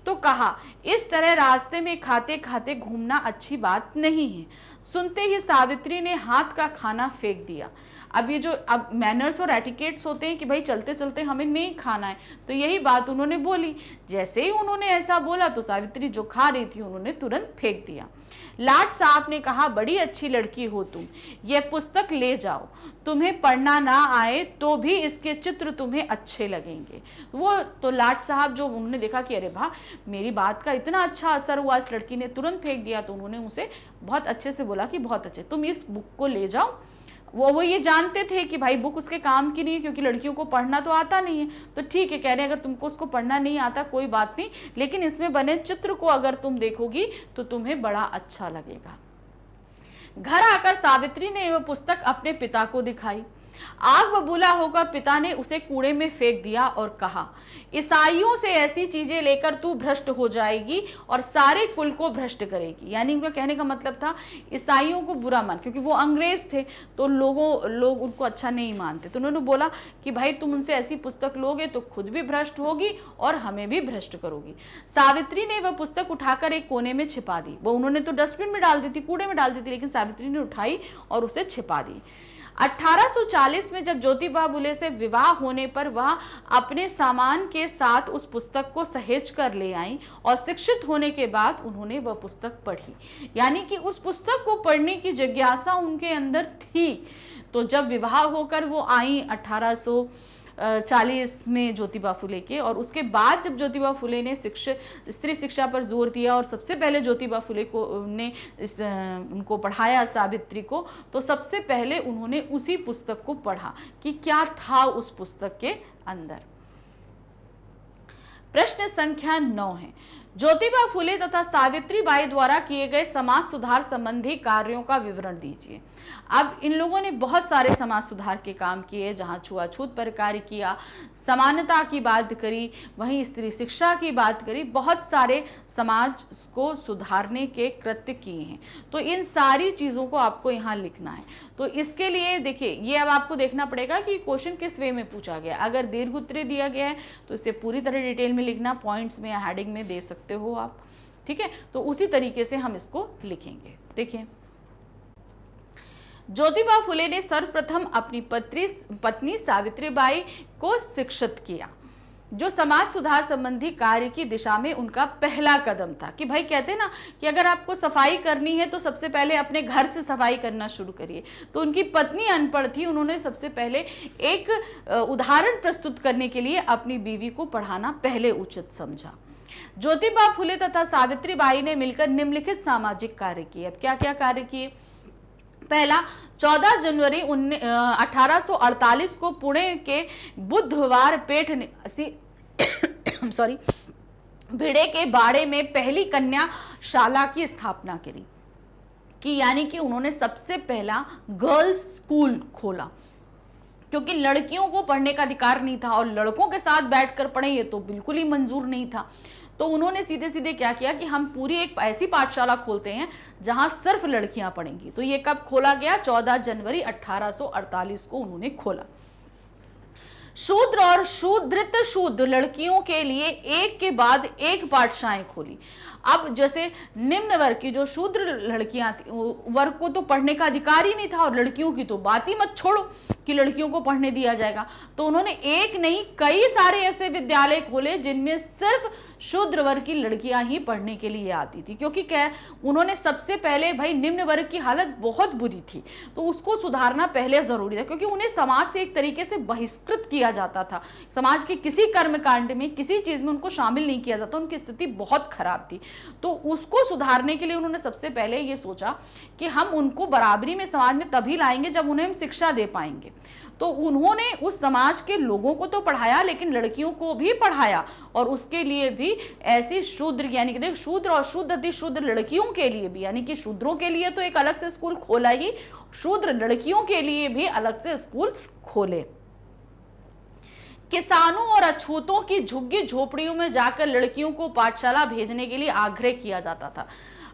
तो कहा, इस तरह रास्ते में खाते खाते घूमना अच्छी बात नहीं है। सुनते ही सावित्री ने हाथ का खाना फेंक दिया। अब ये जो अब मैनर्स और एटिकेट्स होते हैं कि भाई चलते चलते हमें नहीं खाना है, तो यही बात उन्होंने बोली। जैसे ही उन्होंने ऐसा बोला तो सावित्री जो खा रही थी उन्होंने तुरंत फेंक दिया। लाट साहब ने कहा, बड़ी अच्छी लड़की हो तुम, यह पुस्तक ले जाओ। तुम्हें पढ़ना ना आए तो भी इसके चित्र तुम्हें अच्छे लगेंगे। वो तो लाट साहब जो उन्होंने देखा कि अरे वाह, मेरी बात का इतना अच्छा असर हुआ, इस लड़की ने तुरंत फेंक दिया, तो उन्होंने उसे बहुत अच्छे से बोला कि बहुत अच्छे, तुम इस बुक को ले जाओ। वो ये जानते थे कि भाई बुक उसके काम की नहीं है, क्योंकि लड़कियों को पढ़ना तो आता नहीं है। तो ठीक है, कह रहे हैं अगर तुमको उसको पढ़ना नहीं आता कोई बात नहीं, लेकिन इसमें बने चित्र को अगर तुम देखोगी तो तुम्हें बड़ा अच्छा लगेगा। घर आकर सावित्री ने वह पुस्तक अपने पिता को दिखाई। आग बबूला होकर पिता ने उसे कूड़े में फेंक दिया और कहा, ईसाइयों से ऐसी चीजें लेकर तू भ्रष्ट हो जाएगी और सारे कुल को भ्रष्ट करेगी। यानी उनका कहने का मतलब था ईसाइयों को बुरा मान, क्योंकि वो अंग्रेज थे तो लोग उनको अच्छा नहीं मानते। तो उन्होंने बोला कि भाई तुम उनसे ऐसी पुस्तक लोगे तो खुद भी भ्रष्ट होगी और हमें भी भ्रष्ट करोगी। सावित्री ने वह पुस्तक उठाकर एक कोने में छिपा दी। वो उन्होंने तो डस्टबिन में डाल दी थी, कूड़े में डाल दी थी, लेकिन सावित्री ने उठाई और उसे छिपा दी। 1840 में जब ज्योतिबा फुले से विवाह होने पर वह अपने सामान के साथ उस पुस्तक को सहेज कर ले आई और शिक्षित होने के बाद उन्होंने वह पुस्तक पढ़ी। यानी कि उस पुस्तक को पढ़ने की जिज्ञासा उनके अंदर थी। तो जब विवाह होकर वो आई 1840 में ज्योतिबा फुले के, और उसके बाद जब ज्योतिबा फुले ने स्त्री शिक्षा पर जोर दिया और सबसे पहले ज्योतिबा फुले को ने उनको पढ़ाया सावित्री को, तो सबसे पहले उन्होंने उसी पुस्तक को पढ़ा कि क्या था उस पुस्तक के अंदर। प्रश्न संख्या 9 है, ज्योतिबा फुले तथा सावित्री बाई द्वारा किए गए समाज सुधार संबंधी कार्यों का विवरण दीजिए। अब इन लोगों ने बहुत सारे समाज सुधार के काम किए, जहां छुआछूत पर कार्य किया, समानता की बात करी, वहीं स्त्री शिक्षा की बात करी, बहुत सारे समाज को सुधारने के कृत्य किए हैं। तो इन सारी चीज़ों को आपको यहाँ लिखना है। तो इसके लिए देखिए, ये अब आपको देखना पड़ेगा कि क्वेश्चन किस वे में पूछा गया। अगर दीर्घ उत्तरीय दिया गया है तो इसे पूरी तरह डिटेल में लिखना, पॉइंट्स में या हेडिंग में दे सकते हो आप, ठीक है। तो उसी तरीके से हम इसको लिखेंगे। देखिए, ज्योतिबा फुले ने सर्वप्रथम अपनी पत्नी सावित्री बाई को शिक्षित किया, जो समाज सुधार संबंधी कार्य की दिशा में उनका पहला कदम था। कि भाई कहते हैं ना कि अगर आपको सफाई करनी है तो सबसे पहले अपने घर से सफाई करना शुरू करिए। तो उनकी पत्नी अनपढ़ थी, उन्होंने सबसे पहले एक उदाहरण प्रस्तुत करने के लिए अपनी बीवी को पढ़ाना पहले उचित समझा। ज्योतिबा फुले तथा सावित्री बाई ने मिलकर निम्नलिखित सामाजिक कार्य किए। अब क्या क्या कार्य किए? पहला, 14 जनवरी 1848 को पुणे के बुधवार पेठ भिड़े के बाड़े में पहली कन्या शाला की स्थापना करी। कि यानी कि उन्होंने सबसे पहला गर्ल्स स्कूल खोला, क्योंकि लड़कियों को पढ़ने का अधिकार नहीं था और लड़कों के साथ बैठकर पढ़े ये तो बिल्कुल ही मंजूर नहीं था। तो उन्होंने सीधे सीधे क्या किया कि हम पूरी एक ऐसी पाठशाला खोलते हैं जहां सिर्फ लड़कियां पढ़ेंगी। तो ये कब खोला गया? 14 जनवरी 1848 को उन्होंने खोला। शूद्र और शूद्र लड़कियों के लिए एक के बाद एक पाठशालाएं खोली। अब जैसे निम्न वर्ग की जो शूद्र लड़कियां थी, वर्ग को तो पढ़ने का अधिकार ही नहीं था, और लड़कियों की तो बात ही मत छोड़ो कि लड़कियों को पढ़ने दिया जाएगा। तो उन्होंने एक नहीं कई सारे ऐसे विद्यालय खोले जिनमें सिर्फ शूद्र वर्ग की लड़कियां ही पढ़ने के लिए आती थी, क्योंकि क्या उन्होंने सबसे पहले भाई निम्न वर्ग की हालत बहुत बुरी थी, तो उसको सुधारना पहले जरूरी था, क्योंकि उन्हें समाज से एक तरीके से बहिष्कृत किया जाता था। समाज के किसी कर्मकांड में, किसी चीज में उनको शामिल नहीं किया जाता, उनकी स्थिति बहुत खराब थी। तो उसको सुधारने के लिए उन्होंने सबसे पहले ये सोचा कि हम उनको बराबरी में समाज में तभी लाएंगे जब उन्हें हम शिक्षा दे पाएंगे। तो उन्होंने उस समाज के लोगों को तो पढ़ाया, लेकिन लड़कियों को भी पढ़ाया, और उसके लिए भी ऐसी शूद्र, यानी कि देखो शूद्र और शुद्ध अति शूद्र लड़कियों के लिए भी, यानी कि शूद्रों के लिए तो एक अलग से स्कूल खोला ही, शूद्र लड़कियों के लिए भी अलग से स्कूल खोले। किसानों और अछूतों की झुग्गी झोपड़ियों में जाकर लड़कियों को पाठशाला भेजने के लिए आग्रह किया जाता था।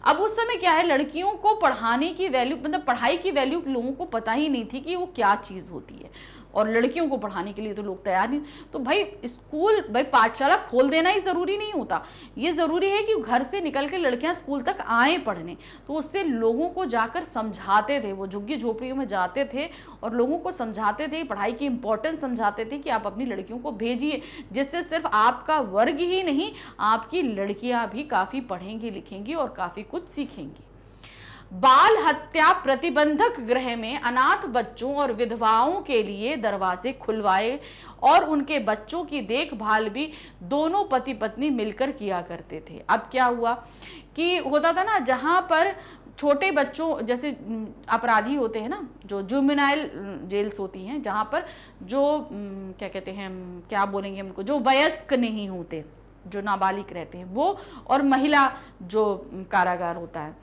अब उस समय क्या है, लड़कियों को पढ़ाने की वैल्यू, मतलब पढ़ाई की वैल्यू लोगों को पता ही नहीं थी कि वो क्या चीज होती है, और लड़कियों को पढ़ाने के लिए तो लोग तैयार नहीं। तो भाई स्कूल, भाई पाठशाला खोल देना ही जरूरी नहीं होता, ये जरूरी है कि घर से निकल के लड़कियां स्कूल तक आए पढ़ने। तो उससे लोगों को जाकर समझाते थे, वो झुग्गी झोपड़ियों में जाते थे और लोगों को समझाते थे, पढ़ाई की इंपॉर्टेंस समझाते थे कि आप अपनी लड़कियों को भेजिए, जिससे सिर्फ आपका वर्ग ही नहीं, आपकी लड़कियां भी काफी पढ़ेंगी लिखेंगी और काफी कुछ सीखेंगी। बाल हत्या प्रतिबंधक गृह में अनाथ बच्चों और विधवाओं के लिए दरवाजे खुलवाए, और उनके बच्चों की देखभाल भी दोनों पति पत्नी मिलकर किया करते थे। अब क्या हुआ कि होता था ना, जहां पर छोटे बच्चों, जैसे अपराधी होते हैं ना, जो जुवेनाइल जेल्स होती हैं, जहां पर जो क्या कहते हैं, क्या बोलेंगे उनको, जो वयस्क नहीं होते, जो नाबालिग रहते हैं वो, और महिला जो कारागार होता है,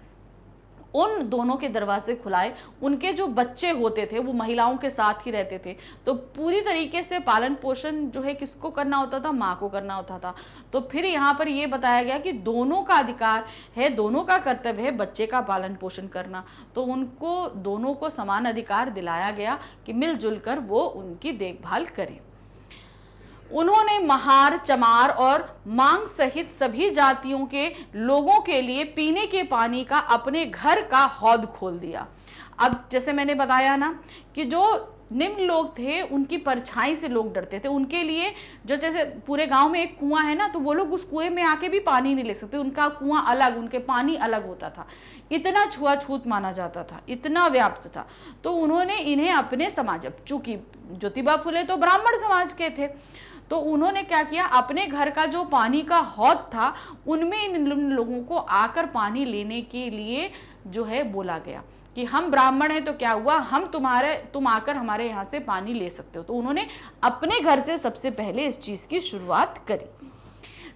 उन दोनों के दरवाजे खुलाए। उनके जो बच्चे होते थे वो महिलाओं के साथ ही रहते थे, तो पूरी तरीके से पालन पोषण जो है किसको करना होता था, माँ को करना होता था। तो फिर यहाँ पर ये बताया गया कि दोनों का अधिकार है, दोनों का कर्तव्य है बच्चे का पालन पोषण करना, तो उनको दोनों को समान अधिकार दिलाया गया कि मिलजुल कर वो उनकी देखभाल करें। उन्होंने महार, चमार और मांग सहित सभी जातियों के लोगों के लिए पीने के पानी का अपने घर का हौद खोल दिया। अब जैसे मैंने बताया ना कि जो निम्न लोग थे उनकी परछाई से लोग डरते थे, उनके लिए जो, जैसे पूरे गांव में एक कुआं है ना, तो वो लोग उस कुएं में आके भी पानी नहीं ले सकते, उनका कुआं अलग, उनके पानी अलग होता था। इतना छुआछूत माना जाता था, इतना व्याप्त था। तो उन्होंने इन्हें अपने समाज, चूंकि ज्योतिबा फुले तो ब्राह्मण समाज के थे, तो उन्होंने क्या किया, अपने घर का जो पानी का हौद था उनमें इन लोगों को आकर पानी लेने के लिए जो है बोला गया कि हम ब्राह्मण हैं, तो क्या हुआ, तुम आकर हमारे यहाँ से पानी ले सकते हो। तो उन्होंने अपने घर से सबसे पहले इस चीज की शुरुआत करी।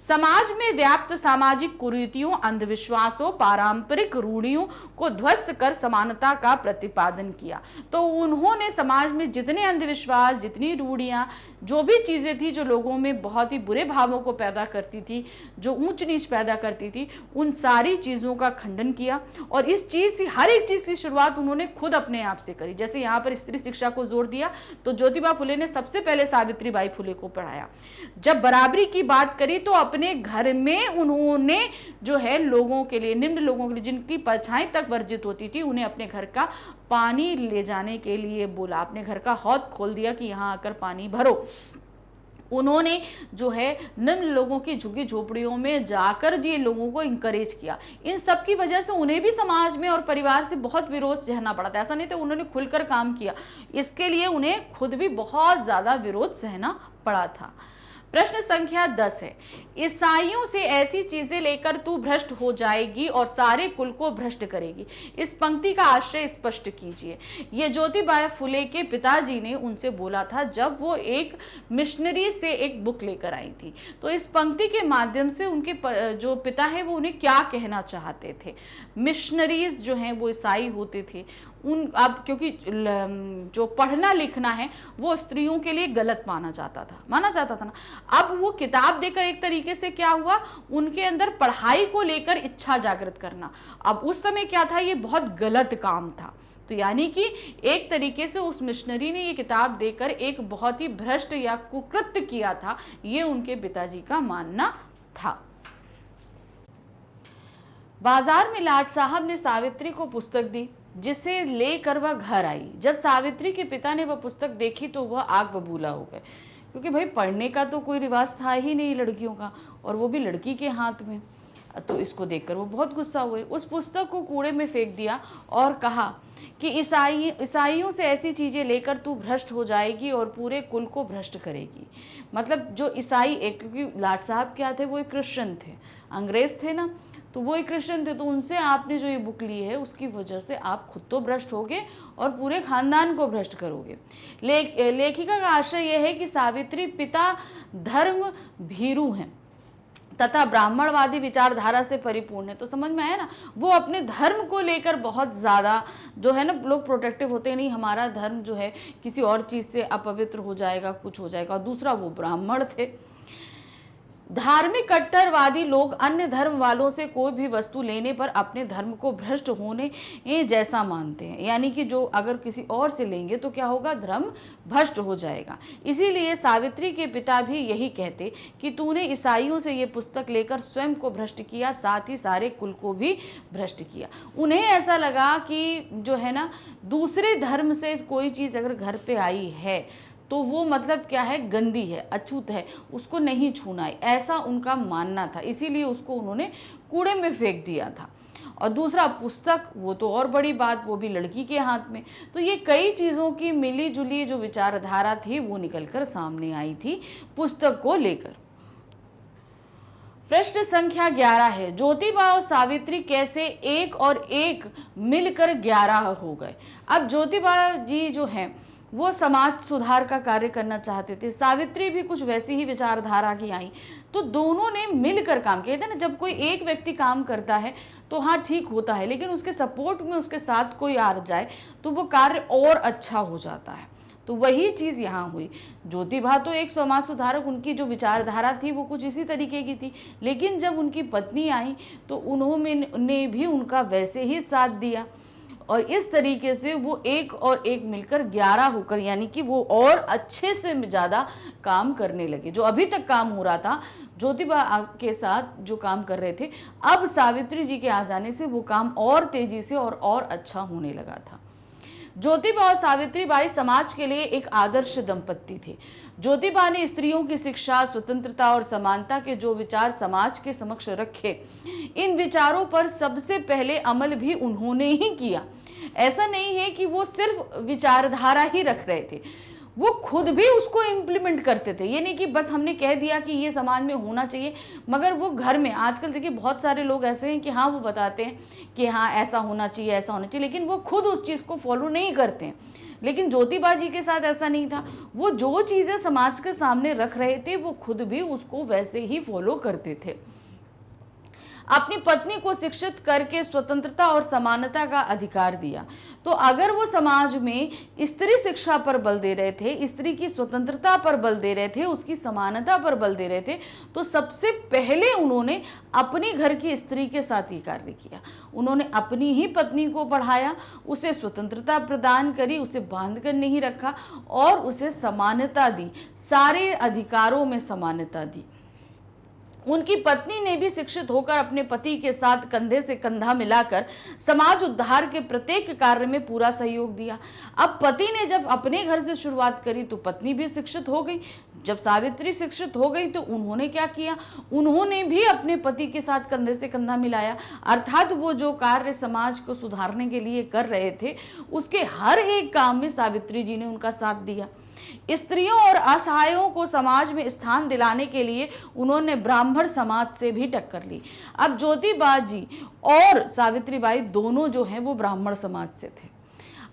समाज में व्याप्त सामाजिक कुरीतियों, अंधविश्वासों, पारंपरिक रूढ़ियों को ध्वस्त कर समानता का प्रतिपादन किया। तो उन्होंने समाज में जितने अंधविश्वास, जितनी रूढ़ियां, जो भी चीजें थी जो लोगों में बहुत ही बुरे भावों को पैदा करती थी, जो ऊंच नीच पैदा करती थी, उन सारी चीजों का खंडन किया। और इस चीज से, हर एक चीज की शुरुआत उन्होंने खुद अपने आप से करी। जैसे यहाँ पर स्त्री शिक्षा को जोर दिया, तो ज्योतिबा फुले ने सबसे पहले सावित्रीबाई फुले को पढ़ाया। जब बराबरी की बात करी तो अपने घर में उन्होंने जो है लोगों के लिए, निम्न लोगों के लिए, जिनकी परछाई तक वर्जित होती थी, उन्हें अपने घर का पानी ले जाने के लिए बोला, अपने घर का हौद खोल दिया कि यहाँ आकर पानी भरो। उन्होंने जो है निम्न लोगों की झुग्गी झोपड़ियों में जाकर ये लोगों को इंकरेज किया। इन सब की वजह से उन्हें भी समाज में और परिवार से बहुत विरोध सहना पड़ा था। ऐसा नहीं था, उन्होंने खुलकर काम किया, इसके लिए उन्हें खुद भी बहुत ज्यादा विरोध सहना पड़ा था। प्रश्न संख्या 10 है, ईसाइयों से ऐसी चीजें लेकर तू भ्रष्ट हो जाएगी और सारे कुल को भ्रष्ट करेगी। इस पंक्ति का आशय स्पष्ट कीजिए। ये ज्योतिबा फुले के पिताजी ने उनसे बोला था जब वो एक मिशनरी से एक बुक लेकर आई थी। तो इस पंक्ति के माध्यम से उनके जो पिता है वो उन्हें क्या कहना चाहते थे। मिशनरीज जो हैं वो ईसाई होते थे। अब क्योंकि जो पढ़ना लिखना है वो स्त्रियों के लिए गलत माना जाता था ना। अब वो किताब देकर एक तरीके से क्या हुआ, उनके अंदर पढ़ाई को लेकर इच्छा जागृत करना। अब उस समय क्या था, ये बहुत गलत काम था। तो यानी कि एक तरीके से उस मिशनरी ने ये किताब देकर एक बहुत ही भ्रष्ट या कुकृत्य किया था, ये उनके पिताजी का मानना था। बाजार में लाट साहब ने सावित्री को पुस्तक दी, जिसे लेकर वह घर आई। जब सावित्री के पिता ने वह पुस्तक देखी तो वह आग बबूला हो गए। क्योंकि भाई पढ़ने का तो कोई रिवाज था ही नहीं लड़कियों का, और वो भी लड़की के हाथ में। तो इसको देखकर वो बहुत गुस्सा हुए, उस पुस्तक को कूड़े में फेंक दिया और कहा कि ईसाइयों से ऐसी चीज़ें लेकर तू भ्रष्ट हो जाएगी और पूरे कुल को भ्रष्ट करेगी। मतलब जो ईसाई, एक क्योंकि लाट साहब क्या थे, वो एक क्रिश्चियन थे, अंग्रेज थे ना, तो वो एक क्रिश्चियन थे, तो उनसे आपने जो ये बुक ली है उसकी वजह से आप खुद तो भ्रष्ट होगे और पूरे खानदान को भ्रष्ट करोगे। लेखिका का आशय यह है कि सावित्री पिता धर्म भीरू हैं तथा ब्राह्मणवादी विचारधारा से परिपूर्ण है। तो समझ में आया ना, वो अपने धर्म को लेकर बहुत ज़्यादा जो है ना, लोग प्रोटेक्टिव होते नहीं, हमारा धर्म जो है किसी और चीज़ से अपवित्र हो जाएगा, कुछ हो जाएगा। और दूसरा, वो ब्राह्मण थे। धार्मिक कट्टरवादी लोग अन्य धर्म वालों से कोई भी वस्तु लेने पर अपने धर्म को भ्रष्ट होने जैसा मानते हैं, यानी कि जो अगर किसी और से लेंगे तो क्या होगा, धर्म भ्रष्ट हो जाएगा। इसीलिए सावित्री के पिता भी यही कहते कि तूने ईसाइयों से ये पुस्तक लेकर स्वयं को भ्रष्ट किया, साथ ही सारे कुल को भी भ्रष्ट किया। उन्हें ऐसा लगा कि जो है ना, दूसरे धर्म से कोई चीज़ अगर घर पे आई है तो वो मतलब क्या है, गंदी है, अछूत है, उसको नहीं छूना है, ऐसा उनका मानना था। इसीलिए उसको उन्होंने कूड़े में फेंक दिया था। और दूसरा, पुस्तक, वो तो और बड़ी बात, वो भी लड़की के हाथ में। तो ये कई चीज़ों की मिली जुली जो विचारधारा थी वो निकलकर सामने आई थी पुस्तक को लेकर। प्रश्न संख्या 11 है, ज्योतिबा और सावित्री कैसे एक और एक मिलकर 11 हो गए। अब ज्योतिबा जी जो हैं वो समाज सुधार का कार्य करना चाहते थे, सावित्री भी कुछ वैसी ही विचारधारा की आई, तो दोनों ने मिलकर काम किया। कहते हैं ना, जब कोई एक व्यक्ति काम करता है तो हाँ ठीक होता है, लेकिन उसके सपोर्ट में उसके साथ कोई आ जाए तो वो कार्य और अच्छा हो जाता है। तो वही चीज़ यहाँ हुई। ज्योतिबा तो एक समाज सुधारक, उनकी जो विचारधारा थी वो कुछ इसी तरीके की थी, लेकिन जब उनकी पत्नी आई तो उन्होंने भी उनका वैसे ही साथ दिया, और इस तरीके से वो एक और एक मिलकर 11 होकर, यानी कि वो और अच्छे से ज़्यादा काम करने लगे। जो अभी तक काम हो रहा था ज्योतिबा के साथ जो काम कर रहे थे, अब सावित्री जी के आ जाने से वो काम और तेजी से और अच्छा होने लगा था। ज्योतिबा और सावित्री बाई समाज के लिए एक आदर्श दंपत्ति थे। ज्योतिबा ने स्त्रियों की शिक्षा, स्वतंत्रता और समानता के जो विचार समाज के समक्ष रखे, इन विचारों पर सबसे पहले अमल भी उन्होंने ही किया। ऐसा नहीं है कि वो सिर्फ विचारधारा ही रख रहे थे, वो खुद भी उसको इम्प्लीमेंट करते थे। ये नहीं कि बस हमने कह दिया कि ये समाज में होना चाहिए, मगर वो घर में, आजकल देखिए बहुत सारे लोग ऐसे हैं कि हाँ वो बताते हैं कि हाँ ऐसा होना चाहिए, ऐसा होना चाहिए, लेकिन वो खुद उस चीज़ को फॉलो नहीं करते हैं। लेकिन ज्योतिबा जी के साथ ऐसा नहीं था, वो जो चीज़ें समाज के सामने रख रहे थे वो खुद भी उसको वैसे ही फॉलो करते थे। अपनी पत्नी को शिक्षित करके स्वतंत्रता और समानता का अधिकार दिया। तो अगर वो समाज में स्त्री शिक्षा पर बल दे रहे थे, स्त्री की स्वतंत्रता पर बल दे रहे थे, उसकी समानता पर बल दे रहे थे, तो सबसे पहले उन्होंने अपनी घर की स्त्री के साथ ही कार्य किया। उन्होंने अपनी ही पत्नी को पढ़ाया, उसे स्वतंत्रता प्रदान करी, उसे बांध कर नहीं रखा और उसे समानता दी, सारे अधिकारों में समानता दी। उनकी पत्नी ने भी शिक्षित होकर अपने पति के साथ कंधे से कंधा मिलाकर समाज उद्धार के प्रत्येक कार्य में पूरा सहयोग दिया। अब पति ने जब अपने घर से शुरुआत करी तो पत्नी भी शिक्षित हो गई। जब सावित्री शिक्षित हो गई तो उन्होंने क्या किया, उन्होंने भी अपने पति के साथ कंधे से कंधा मिलाया, अर्थात वो जो कार्य समाज को सुधारने के लिए कर रहे थे उसके हर एक काम में सावित्री जी ने उनका साथ दिया। स्त्रियों और असहायों को समाज में स्थान दिलाने के लिए उन्होंने ब्राह्मण समाज से भी टक्कर ली। अब ज्योतिबा जी और सावित्रीबाई दोनों जो हैं वो ब्राह्मण समाज से थे।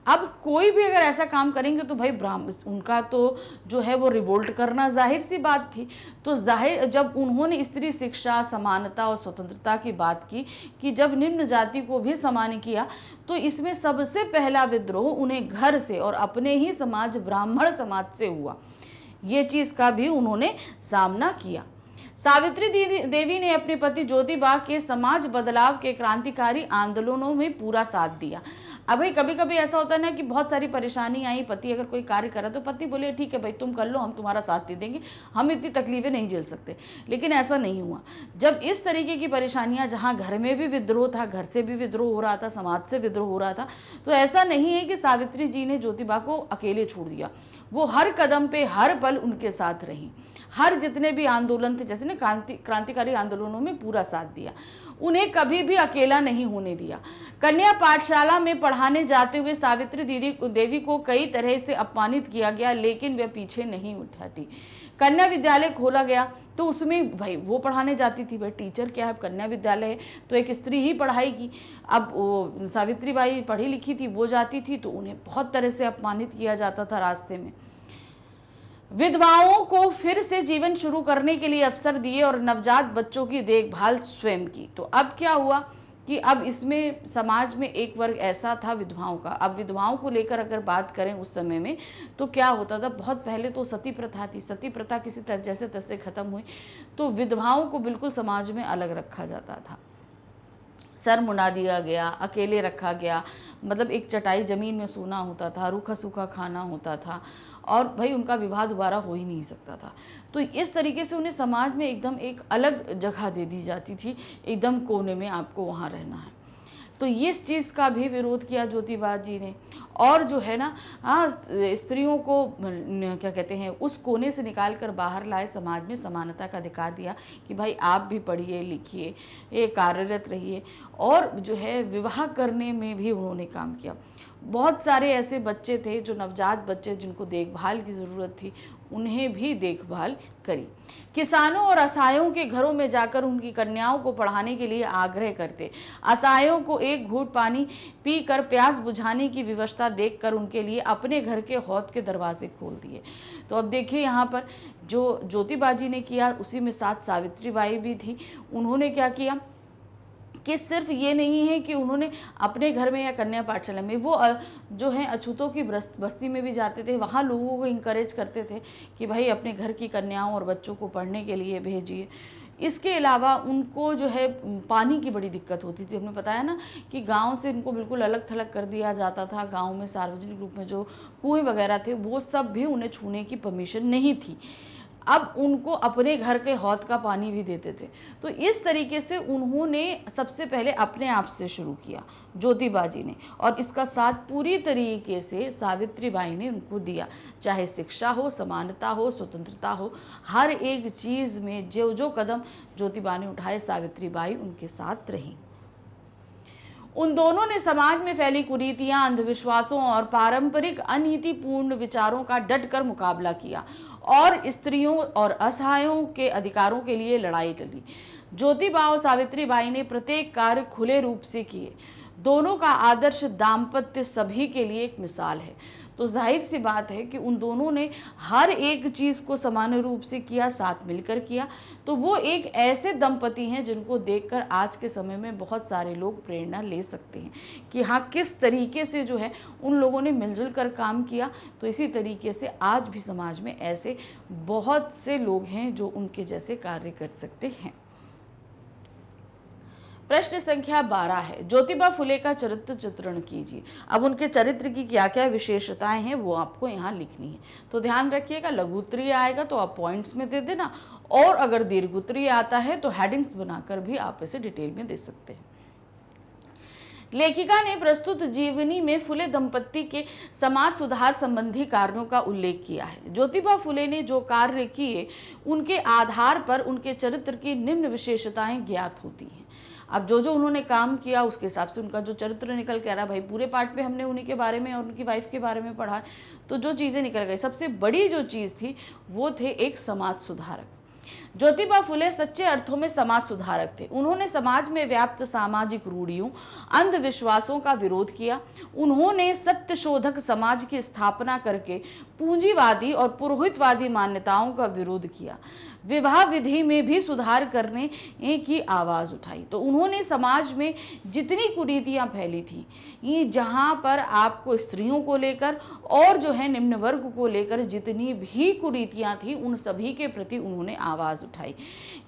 अब कोई भी अगर ऐसा काम करेंगे तो भाई ब्राह्मण, उनका तो जो है वो रिवोल्ट करना जाहिर सी बात थी। तो जाहिर जब उन्होंने स्त्री शिक्षा, समानता और स्वतंत्रता की बात की कि जब निम्न जाति को भी समान किया, तो इसमें सबसे पहला विद्रोह उन्हें घर से और अपने ही समाज ब्राह्मण समाज से हुआ। ये चीज़ का भी उन्होंने सामना किया। सावित्री देवी ने अपने पति ज्योतिबा के समाज बदलाव के क्रांतिकारी आंदोलनों में पूरा साथ दिया। अब भाई कभी कभी ऐसा होता है ना कि बहुत सारी परेशानी आई, पति अगर कोई कार्य करा तो पति बोले ठीक है भाई तुम कर लो, हम तुम्हारा साथ दे देंगे, हम इतनी तकलीफें नहीं झेल सकते। लेकिन ऐसा नहीं हुआ। जब इस तरीके की परेशानियां, जहां घर में भी विद्रोह था, घर से भी विद्रोह हो रहा था, समाज से विद्रोह हो रहा था, तो ऐसा नहीं है कि सावित्री जी ने ज्योतिबा को अकेले छोड़ दिया। वो हर कदम पे, हर पल उनके साथ रही। हर जितने भी आंदोलन थे, जैसे ना क्रांतिकारी आंदोलनों में पूरा साथ दिया। उन्हें कभी भी अकेला नहीं होने दिया। कन्या पाठशाला में पढ़ाने जाते हुए सावित्री देवी को कई तरह से अपमानित किया गया, लेकिन वे पीछे नहीं हटी। कन्या विद्यालय खोला गया तो उसमें भाई वो पढ़ाने जाती थी, भाई टीचर क्या है, कन्या विद्यालय है तो एक स्त्री ही पढ़ाएगी। अब वो सावित्री बाई पढ़ी लिखी थी, वो जाती थी तो उन्हें बहुत तरह से अपमानित किया जाता था रास्ते में। विधवाओं को फिर से जीवन शुरू करने के लिए अवसर दिए और नवजात बच्चों की देखभाल स्वयं की। तो अब क्या हुआ कि अब इसमें समाज में एक वर्ग ऐसा था विधवाओं का। अब विधवाओं को लेकर अगर बात करें उस समय में तो क्या होता था, बहुत पहले तो सती प्रथा थी। सती प्रथा किसी तरह जैसे तैसे खत्म हुई तो विधवाओं को बिल्कुल समाज में अलग रखा जाता था, सर मुंडा दिया गया, अकेले रखा गया। मतलब एक चटाई जमीन में सोना होता था, रूखा सूखा खाना होता था और भाई उनका विवाह दोबारा हो ही नहीं सकता था। तो इस तरीके से उन्हें समाज में एकदम एक अलग जगह दे दी जाती थी, एकदम कोने में आपको वहाँ रहना है। तो इस चीज़ का भी विरोध किया ज्योतिबा जी ने। और जो है ना, स्त्रियों को क्या कहते हैं, उस कोने से निकाल कर बाहर लाए, समाज में समानता का अधिकार दिया कि भाई आप भी पढ़िए लिखिए, ये कार्यरत रहिए। और जो है विवाह करने में भी उन्होंने काम किया। बहुत सारे ऐसे बच्चे थे जो नवजात बच्चे जिनको देखभाल की ज़रूरत थी, उन्हें भी देखभाल करी। किसानों और असहायों के घरों में जाकर उनकी कन्याओं को पढ़ाने के लिए आग्रह करते। असहायों को एक घूंट पानी पीकर प्यास बुझाने की व्यवस्था देखकर उनके लिए अपने घर के हौद के दरवाजे खोल दिए। तो अब देखिए यहाँ पर जो ज्योतिबा जी ने किया, उसी में साथ सावित्री बाई भी थी। उन्होंने क्या किया कि सिर्फ ये नहीं है कि उन्होंने अपने घर में या कन्या पाठशाला में, वो जो है अछूतों की बस्ती में भी जाते थे, वहाँ लोगों को इंकरेज करते थे कि भाई अपने घर की कन्याओं और बच्चों को पढ़ने के लिए भेजिए। इसके अलावा उनको जो है पानी की बड़ी दिक्कत होती थी। हमने बताया ना कि गांव से इनको बिल्कुल अलग थलग कर दिया जाता था। गांव में सार्वजनिक रूप में जो कुएं वगैरह थे वो सब भी उन्हें छूने की परमिशन नहीं थी। अब उनको अपने घर के हौद का पानी भी देते थे। तो इस तरीके से उन्होंने सबसे पहले अपने आप से शुरू किया ज्योतिबा जी ने, और इसका साथ पूरी तरीके से सावित्री बाई ने उनको दिया। चाहे शिक्षा हो, समानता हो, स्वतंत्रता हो, हर एक चीज़ में जो जो कदम ज्योतिबा ने उठाए, सावित्री बाई उनके साथ रही। उन दोनों ने समाज में फैली कुरीतियां, अंधविश्वासों और पारंपरिक अनीतिपूर्ण विचारों का डटकर मुकाबला किया और स्त्रियों और असहायों के अधिकारों के लिए लड़ाई लड़ी। ज्योतिबा और सावित्री बाई ने प्रत्येक कार्य खुले रूप से किए। दोनों का आदर्श दाम्पत्य सभी के लिए एक मिसाल है। तो जाहिर सी बात है कि उन दोनों ने हर एक चीज़ को समान रूप से किया, साथ मिलकर किया। तो वो एक ऐसे दंपति हैं जिनको देखकर आज के समय में बहुत सारे लोग प्रेरणा ले सकते हैं कि हाँ, किस तरीके से जो है उन लोगों ने मिलजुल कर काम किया। तो इसी तरीके से आज भी समाज में ऐसे बहुत से लोग हैं जो उनके जैसे कार्य कर सकते हैं। प्रश्न संख्या 12 है, ज्योतिबा फुले का चरित्र चित्रण कीजिए। अब उनके चरित्र की क्या क्या विशेषताएं हैं वो आपको यहाँ लिखनी है। तो ध्यान रखिएगा, लघु उत्तरीय आएगा तो आप पॉइंट्स में दे देना, और अगर दीर्घ उत्तरीय आता है तो हेडिंग्स बनाकर भी आप इसे डिटेल में दे सकते हैं। लेखिका ने प्रस्तुत जीवनी में फुले दंपत्ति के समाज सुधार संबंधी कार्यों का उल्लेख किया है। ज्योतिबा फुले ने जो कार्य किए उनके आधार पर उनके चरित्र की निम्न विशेषताएं ज्ञात होती हैं। अब जो जो उन्होंने काम किया उसके हिसाब से उनका जो चरित्र निकल के आ रहा है। भाई पूरे पार्ट में हमने उन्हीं के बारे में और उनकी वाइफ के बारे में पढ़ा, तो जो चीज़ें निकल गई, सबसे बड़ी जो चीज़ थी वो थे एक समाज सुधारक। ज्योतिबा फुले सच्चे अर्थों में समाज सुधारक थे। उन्होंने समाज में व्याप्त सामाजिक रूढ़ियों, अंधविश्वासों का विरोध किया। उन्होंने सत्यशोधक समाज की स्थापना करके पूंजीवादी और पुरोहितवादी मान्यताओं का विरोध किया। विवाह विधि में भी सुधार करने की आवाज़ उठाई। तो उन्होंने समाज में जितनी कुरीतियाँ फैली थी, ये जहाँ पर आपको स्त्रियों को लेकर और जो है निम्न वर्ग को लेकर जितनी भी कुरीतियाँ थी, उन सभी के प्रति उन्होंने आवाज़ आवाज़ उठाई।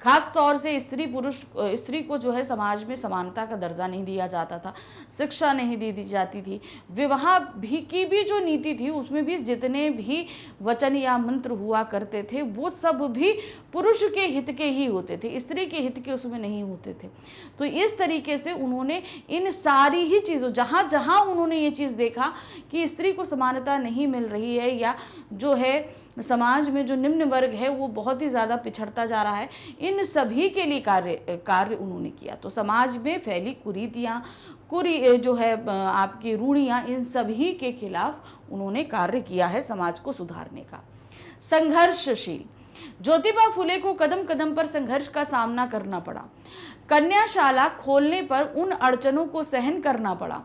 खास तौर से स्त्री को जो है समाज में समानता का दर्जा नहीं दिया जाता था, शिक्षा नहीं दी जाती थी। विवाह की भी जो नीति थी उसमें भी जितने भी वचन या मंत्र हुआ करते थे वो सब भी पुरुष के हित के ही होते थे, स्त्री के हित के उसमें नहीं होते थे। तो इस तरीके से उन्होंने इन सारी ही चीज़ों, जहाँ जहाँ उन्होंने ये चीज़ देखा कि स्त्री को समानता नहीं मिल रही है या जो है समाज में जो निम्न वर्ग है वो बहुत ही ज़्यादा पिछड़ता जा रहा है, इन सभी के लिए कार्य उन्होंने किया। तो समाज में फैली कुरीतियाँ, जो है आपकी रूढ़ियाँ, इन सभी के खिलाफ उन्होंने कार्य किया है समाज को सुधारने का। संघर्षशील, ज्योतिबा फुले को कदम कदम पर संघर्ष का सामना करना पड़ा। कन्याशाला खोलने पर उन अड़चनों को सहन करना पड़ा।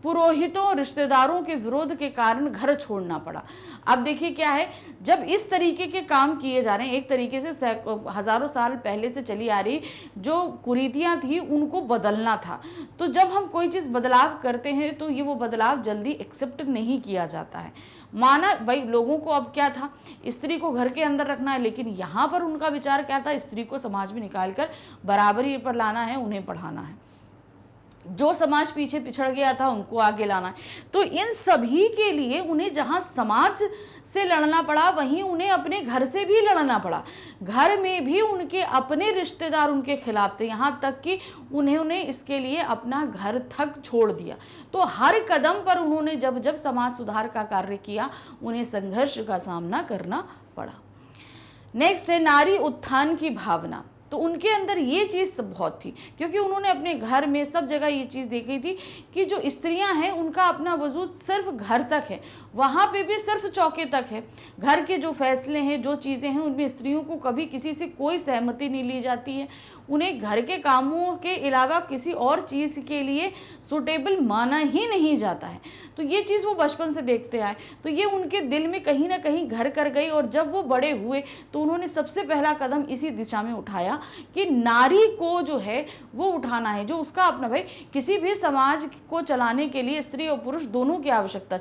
पुरोहितों और रिश्तेदारों के विरोध के कारण घर छोड़ना पड़ा। अब देखिए क्या है, जब इस तरीके के काम किए जा रहे हैं, एक तरीके से हजारों साल पहले से चली आ रही जो कुरीतियां थी उनको बदलना था। तो जब हम कोई चीज़ बदलाव करते हैं तो ये वो बदलाव जल्दी एक्सेप्ट नहीं किया जाता है। माना भाई लोगों को अब क्या था, स्त्री को घर के अंदर रखना है, लेकिन यहाँ पर उनका विचार क्या था, स्त्री को समाज में निकालकर बराबरी पर लाना है, उन्हें पढ़ाना है, जो समाज पीछे पिछड़ गया था उनको आगे लाना है। तो इन सभी के लिए उन्हें जहाँ समाज से लड़ना पड़ा वहीं उन्हें अपने घर से भी लड़ना पड़ा। घर में भी उनके अपने रिश्तेदार उनके खिलाफ थे, यहाँ तक कि उन्होंने इसके लिए अपना घर तक छोड़ दिया। तो हर कदम पर उन्होंने जब जब समाज सुधार का कार्य किया उन्हें संघर्ष का सामना करना पड़ा। नेक्स्ट है नारी उत्थान की भावना। तो उनके अंदर ये चीज़ बहुत थी क्योंकि उन्होंने अपने घर में सब जगह ये चीज़ देखी थी कि जो स्त्रियां हैं उनका अपना वजूद सिर्फ घर तक है, वहाँ पे भी सिर्फ चौके तक है। घर के जो फैसले हैं, जो चीज़ें हैं, उनमें स्त्रियों को कभी किसी से कोई सहमति नहीं ली जाती है। उन्हें घर के कामों के अलावा किसी और चीज़ के लिए सुटेबल माना ही नहीं जाता है। तो ये चीज़ वो बचपन से देखते आए, तो ये उनके दिल में कहीं ना कहीं घर कर गई। और जब वो बड़े हुए तो उन्होंने सबसे पहला कदम इसी दिशा में उठाया कि नारी को जो है वो उठाना है, जो उसका अपना, भाई किसी भी समाज को चलाने के लिए स्त्री और पुरुष दोनों की आवश्यकता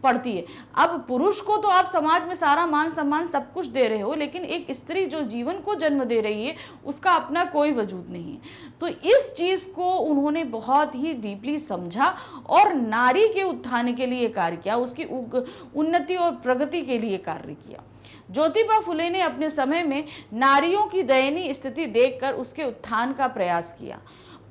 पड़ती है। अब पुरुष को तो आप समाज में सारा मान सम्मान सब कुछ दे रहे हो, लेकिन एक स्त्री जो जीवन को जन्म दे रही है उसका अपना कोई वजूद नहीं है। तो इस चीज को उन्होंने बहुत ही डीपली समझा और नारी के उत्थान के लिए कार्य किया, उसकी उन्नति और प्रगति के लिए कार्य किया। ज्योतिबा फुले ने अपने समय में नारियों की दयनीय स्थिति देखकर उसके उत्थान का प्रयास किया।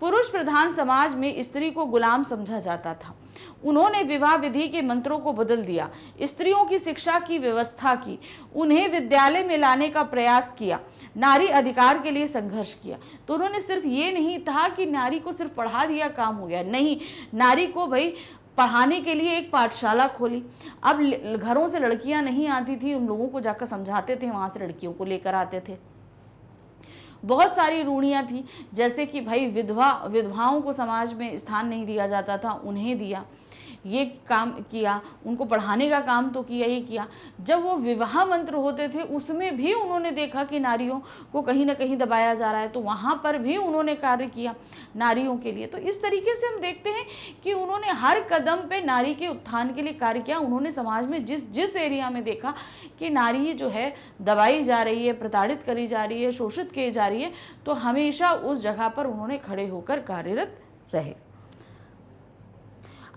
पुरुष प्रधान समाज में स्त्री को गुलाम समझा जाता था। उन्होंने विवाह विधि के मंत्रों को बदल दिया, स्त्रियों की शिक्षा की व्यवस्था की, उन्हें विद्यालय में लाने का प्रयास किया, नारी अधिकार के लिए संघर्ष किया। तो उन्होंने सिर्फ ये नहीं था कि नारी को सिर्फ पढ़ा दिया काम हो गया, नहीं, नारी को भाई पढ़ाने के लिए एक पाठशाला खोली। अब घरों से लड़कियां नहीं आती थी, उन लोगों को जाकर समझाते थे, वहां से लड़कियों को लेकर आते थे। बहुत सारी रूढ़ियाँ थी, जैसे कि भाई विधवाओं को समाज में स्थान नहीं दिया जाता था, उन्हें दिया, ये काम किया, उनको पढ़ाने का काम तो किया ही किया। जब वो विवाह मंत्र होते थे उसमें भी उन्होंने देखा कि नारियों को कहीं ना कहीं दबाया जा रहा है, तो वहाँ पर भी उन्होंने कार्य किया नारियों के लिए। तो इस तरीके से हम देखते हैं कि उन्होंने हर कदम पे नारी के उत्थान के लिए कार्य किया। उन्होंने समाज में जिस एरिया में देखा कि नारी जो है दबाई जा रही है, प्रताड़ित करी जा रही है, शोषित की जा रही है, तो हमेशा उस जगह पर उन्होंने खड़े होकर कार्यरत रहे।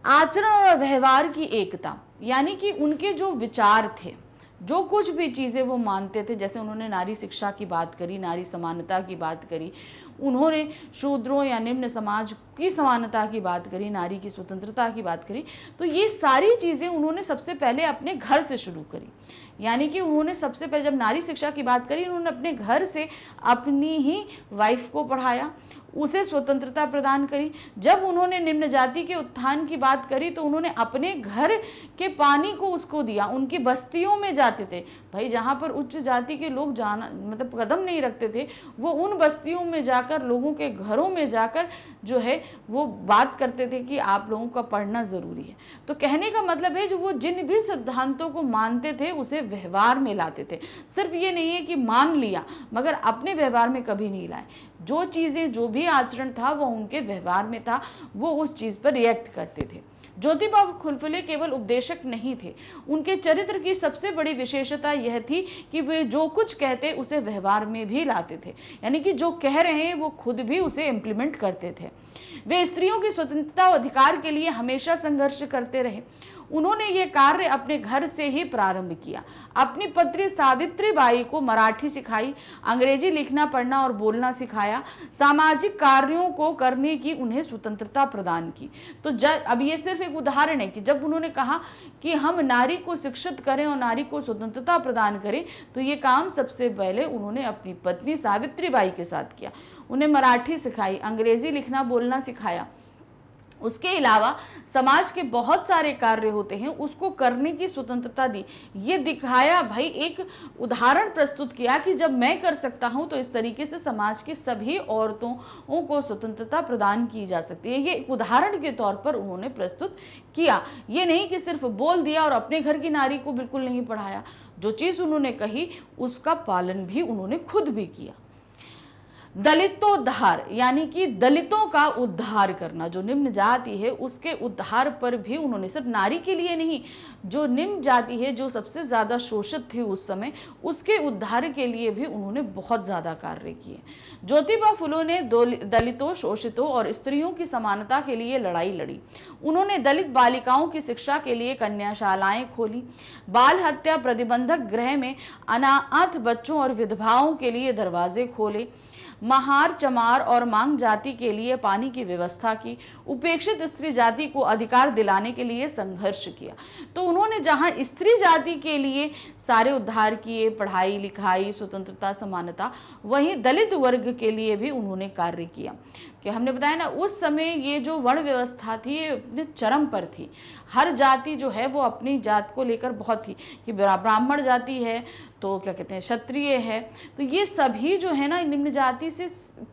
आचरण और व्यवहार की एकता, यानी कि उनके जो विचार थे, जो कुछ भी चीज़ें वो मानते थे, जैसे उन्होंने नारी शिक्षा की बात करी, नारी समानता की बात करी, उन्होंने शूद्रों या निम्न समाज की समानता की बात करी, नारी की स्वतंत्रता की बात करी। तो ये सारी चीज़ें उन्होंने सबसे पहले अपने घर से शुरू करी। यानी कि उन्होंने सबसे पहले जब नारी शिक्षा की बात करी, उन्होंने अपने घर से अपनी ही वाइफ को पढ़ाया, उसे स्वतंत्रता प्रदान करी। जब उन्होंने निम्न जाति के उत्थान की बात करी तो उन्होंने अपने घर के पानी को उसको दिया। उनकी बस्तियों में जाते थे, भाई जहाँ पर उच्च जाति के लोग जाना मतलब कदम नहीं रखते थे, वो उन बस्तियों में जाकर, लोगों के घरों में जाकर जो है वो बात करते थे कि आप लोगों का पढ़ना ज़रूरी है। तो कहने का मतलब है जो वो जिन भी सिद्धांतों को मानते थे उसे व्यवहार में लाते थे। सिर्फ ये नहीं है कि मान लिया मगर अपने व्यवहार में कभी नहीं लाए। जो चीज़ें, जो भी आचरण था वो उनके व्यवहार में था, वो उस चीज़ पर रिएक्ट करते थे। ज्योतिबा फुले केवल उपदेशक नहीं थे, उनके चरित्र की सबसे बड़ी विशेषता यह थी कि वे जो कुछ कहते उसे व्यवहार में भी लाते थे, यानी कि जो कह रहे हैं वो खुद भी उसे इम्प्लीमेंट करते थे। वे स्त्रियों की स्वतंत्रता और अधिकार के लिए हमेशा संघर्ष करते रहे। उन्होंने ये कार्य अपने घर से ही प्रारंभ किया। अपनी पत्नी सावित्रीबाई को मराठी सिखाई, अंग्रेजी लिखना पढ़ना और बोलना सिखाया, सामाजिक कार्यों को करने की उन्हें स्वतंत्रता प्रदान की। तो अब ये सिर्फ एक उदाहरण है कि जब उन्होंने कहा कि हम नारी को शिक्षित करें और नारी को स्वतंत्रता प्रदान करें, तो ये काम सबसे पहले उन्होंने अपनी पत्नी सावित्रीबाई के साथ किया। उन्हें मराठी सिखाई, अंग्रेजी लिखना बोलना सिखाया। उसके अलावा समाज के बहुत सारे कार्य होते हैं, उसको करने की स्वतंत्रता दी। ये दिखाया भाई, एक उदाहरण प्रस्तुत किया कि जब मैं कर सकता हूं तो इस तरीके से समाज की सभी औरतों को स्वतंत्रता प्रदान की जा सकती है। ये एक उदाहरण के तौर पर उन्होंने प्रस्तुत किया। ये नहीं कि सिर्फ बोल दिया और अपने घर की नारी को बिल्कुल नहीं पढ़ाया। जो चीज उन्होंने कही उसका पालन भी उन्होंने खुद भी किया। दलितोद्धार, यानी कि दलितों का उद्धार करना, जो निम्न जाति है उसके उद्धार पर भी उन्होंने, सिर्फ नारी के लिए नहीं, जो निम्न जाति है जो सबसे ज्यादा शोषित थी उस समय, उसके उद्धार के लिए भी उन्होंने बहुत ज्यादा कार्य किए। ज्योतिबा फुले ने दलितों, शोषितों और स्त्रियों की समानता के लिए लड़ाई लड़ी। उन्होंने दलित बालिकाओं की शिक्षा के लिए कन्याशालाएं खोली, बाल हत्या प्रतिबंधक गृह में अनाथ बच्चों और विधवाओं के लिए दरवाजे खोले, महार, चमार और मांग जाति के लिए पानी की व्यवस्था की, उपेक्षित स्त्री जाति को अधिकार दिलाने के लिए संघर्ष किया। तो उन्होंने जहां स्त्री जाति के लिए सारे उद्धार किए, पढ़ाई लिखाई, स्वतंत्रता, समानता, वहीं दलित वर्ग के लिए भी उन्होंने कार्य किया। कि हमने बताया ना, उस समय ये जो वर्ण व्यवस्था थी ये अपने चरम पर थी। हर जाति जो है वो अपनी जात को लेकर बहुत थी, कि ब्राह्मण जाति है तो क्या कहते हैं क्षत्रिय है, तो ये सभी जो है ना निम्न जाति से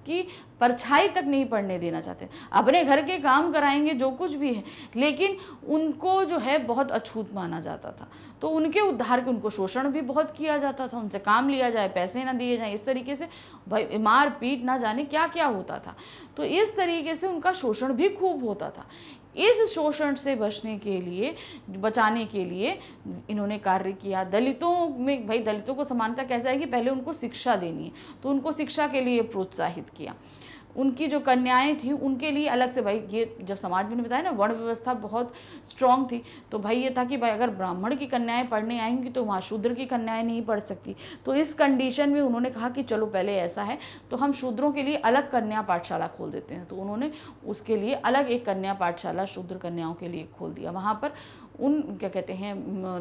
की परछाई तक नहीं पड़ने देना चाहते। अपने घर के काम कराएंगे जो कुछ भी है, लेकिन उनको जो है बहुत अछूत माना जाता था। तो उनके उद्धार के, उनको शोषण भी बहुत किया जाता था, उनसे काम लिया जाए, पैसे ना दिए जाए, इस तरीके से भाई मार पीट ना जाने क्या क्या होता था। तो इस तरीके से उनका शोषण भी खूब होता था। इस शोषण से बचाने के लिए इन्होंने कार्य किया। दलितों में, भाई दलितों को समानता कैसे आएगी, पहले उनको शिक्षा देनी है, तो उनको शिक्षा के लिए प्रोत्साहित किया। उनकी जो कन्याएं थी उनके लिए अलग से, भाई ये जब समाज में बताया ना वर्ण व्यवस्था बहुत स्ट्रांग थी, तो भाई ये था कि भाई अगर ब्राह्मण की कन्याएं पढ़ने आएंगी तो वहाँ शूद्र की कन्याएं नहीं पढ़ सकती। तो इस कंडीशन में उन्होंने कहा कि चलो पहले ऐसा है तो हम शूद्रों के लिए अलग कन्या पाठशाला खोल देते हैं। तो उन्होंने उसके लिए अलग एक कन्या पाठशाला शूद्र कन्याओं के लिए खोल दिया। वहाँ पर उन क्या कहते हैं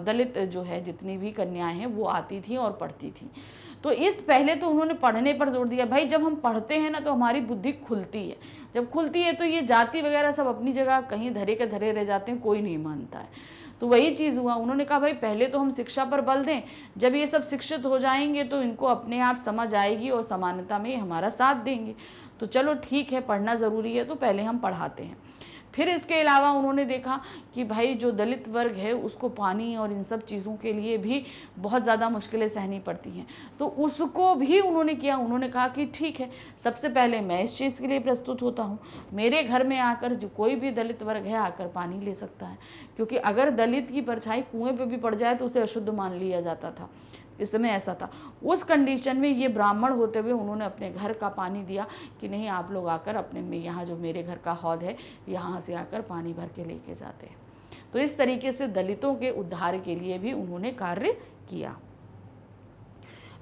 दलित जो है जितनी भी कन्याएं हैं वो आती थी और पढ़ती थी। तो इस पहले तो उन्होंने पढ़ने पर जोर दिया। भाई जब हम पढ़ते हैं ना तो हमारी बुद्धि खुलती है, जब खुलती है तो ये जाति वगैरह सब अपनी जगह कहीं धरे के धरे रह जाते हैं, कोई नहीं मानता है। तो वही चीज़ हुआ। उन्होंने कहा भाई पहले तो हम शिक्षा पर बल दें, जब ये सब शिक्षित हो जाएंगे तो इनको अपने आप समझ आएगी और समानता में हमारा साथ देंगे। तो चलो ठीक है, पढ़ना ज़रूरी है तो पहले हम पढ़ाते हैं। फिर इसके अलावा उन्होंने देखा कि भाई जो दलित वर्ग है उसको पानी और इन सब चीज़ों के लिए भी बहुत ज़्यादा मुश्किलें सहनी पड़ती हैं, तो उसको भी उन्होंने किया। उन्होंने कहा कि ठीक है, सबसे पहले मैं इस चीज़ के लिए प्रस्तुत होता हूँ, मेरे घर में आकर जो कोई भी दलित वर्ग है आकर पानी ले सकता है, क्योंकि अगर दलित की परछाई कुएं पे भी पड़ जाए तो उसे अशुद्ध मान लिया जाता था। इस समय ऐसा था। उस कंडीशन में ये ब्राह्मण होते हुए उन्होंने अपने घर का पानी दिया कि नहीं, आप लोग आकर अपने में, यहाँ जो मेरे घर का हौद है यहाँ से आकर पानी भर के लेके जाते हैं। तो इस तरीके से दलितों के उद्धार के लिए भी उन्होंने कार्य किया।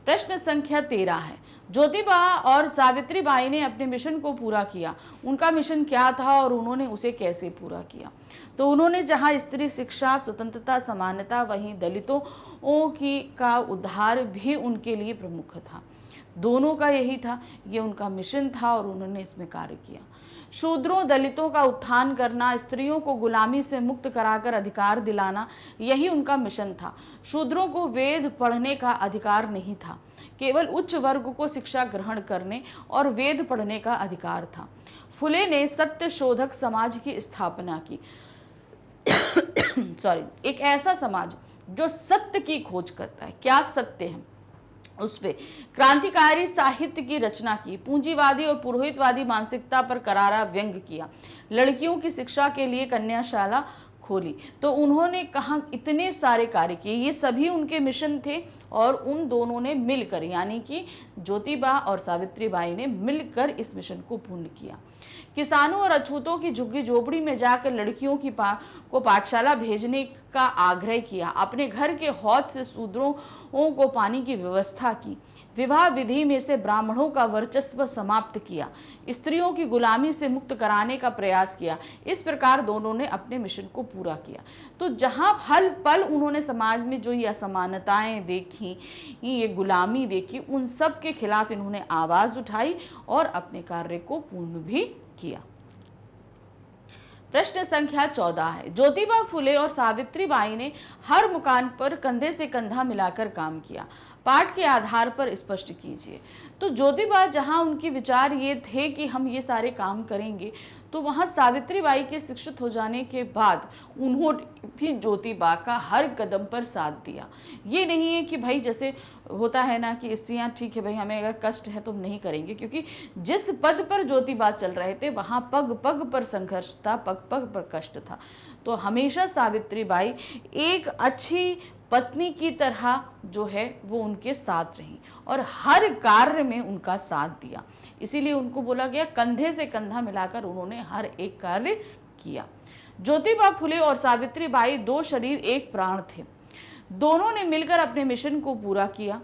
प्रश्न संख्या 13 है, ज्योतिबा और सावित्रीबाई ने अपने मिशन को पूरा किया। उनका मिशन क्या था और उन्होंने उसे कैसे पूरा किया? तो उन्होंने जहां स्त्री शिक्षा, स्वतंत्रता, समानता, वहीं दलितों का उद्धार भी उनके लिए प्रमुख था। दोनों का यही था, ये उनका मिशन था और उन्होंने इसमें कार्य किया। शूद्रों, दलितों का उत्थान करना, स्त्रियों को गुलामी से मुक्त कराकर अधिकार दिलाना, यही उनका मिशन था। शूद्रों को वेद पढ़ने का अधिकार नहीं था, केवल उच्च वर्ग को शिक्षा ग्रहण करने और वेद पढ़ने का अधिकार था। फुले ने सत्य शोधक समाज की स्थापना की एक ऐसा समाज जो सत्य की खोज करता है, क्या सत्य है उस पे क्रांतिकारी साहित्य की रचना की, पूंजीवादी और पुरोहितवादी मानसिकता पर करारा व्यंग किया, लड़कियों की शिक्षा के लिए कन्याशाला खोली। तो उन्होंने कहा इतने सारे कार्य किए, ये सभी उनके मिशन थे और उन दोनों ने मिलकर, यानी कि ज्योतिबा और सावित्रीबाई ने मिलकर इस मिशन को पूर्ण किया। किसानों और अछूतों की झुग्गी झोपड़ी में जाकर लड़कियों को पाठशाला भेजने का आग्रह किया। अपने घर के हौद से शूद्रों को पानी की व्यवस्था की। विवाह विधि में से ब्राह्मणों का वर्चस्व समाप्त किया। स्त्रियों की गुलामी से मुक्त कराने का प्रयास किया। इस प्रकार दोनों ने अपने मिशन को पूरा किया। तो जहां हर पल उन्होंने समाज में जो ये असमानताएं देखी, ये गुलामी देखी, उन सब के खिलाफ इन्होंने आवाज उठाई और अपने कार्य को पूर्ण भी किया। प्रश्न संख्या 14 है, ज्योतिबा फुले और सावित्रीबाई ने हर मुकाम पर कंधे से कंधा मिलाकर काम किया। पाठ के आधार पर स्पष्ट कीजिए। तो ज्योतिबा जहां उनके विचार ये थे कि हम ये सारे काम करेंगे, तो वहां सावित्रीबाई के शिक्षित हो जाने के बाद उन्होंने भी ज्योतिबा का हर कदम पर साथ दिया। ये नहीं है कि भाई जैसे होता है ना कि स्त्रियां ठीक है भाई हमें अगर कष्ट है तो हम नहीं करेंगे, क्योंकि जिस पद पर ज्योतिबा चल रहे थे वहां पग पग पर संघर्ष था, पग पग पर कष्ट था। तो हमेशा सावित्रीबाई एक अच्छी पत्नी की तरह जो है वो उनके साथ रही और हर कार्य में उनका साथ दिया। इसीलिए उनको बोला गया कंधे से कंधा मिलाकर उन्होंने हर एक कार्य किया। ज्योतिबा फुले और सावित्रीबाई दो शरीर एक प्राण थे। दोनों ने मिलकर अपने मिशन को पूरा किया।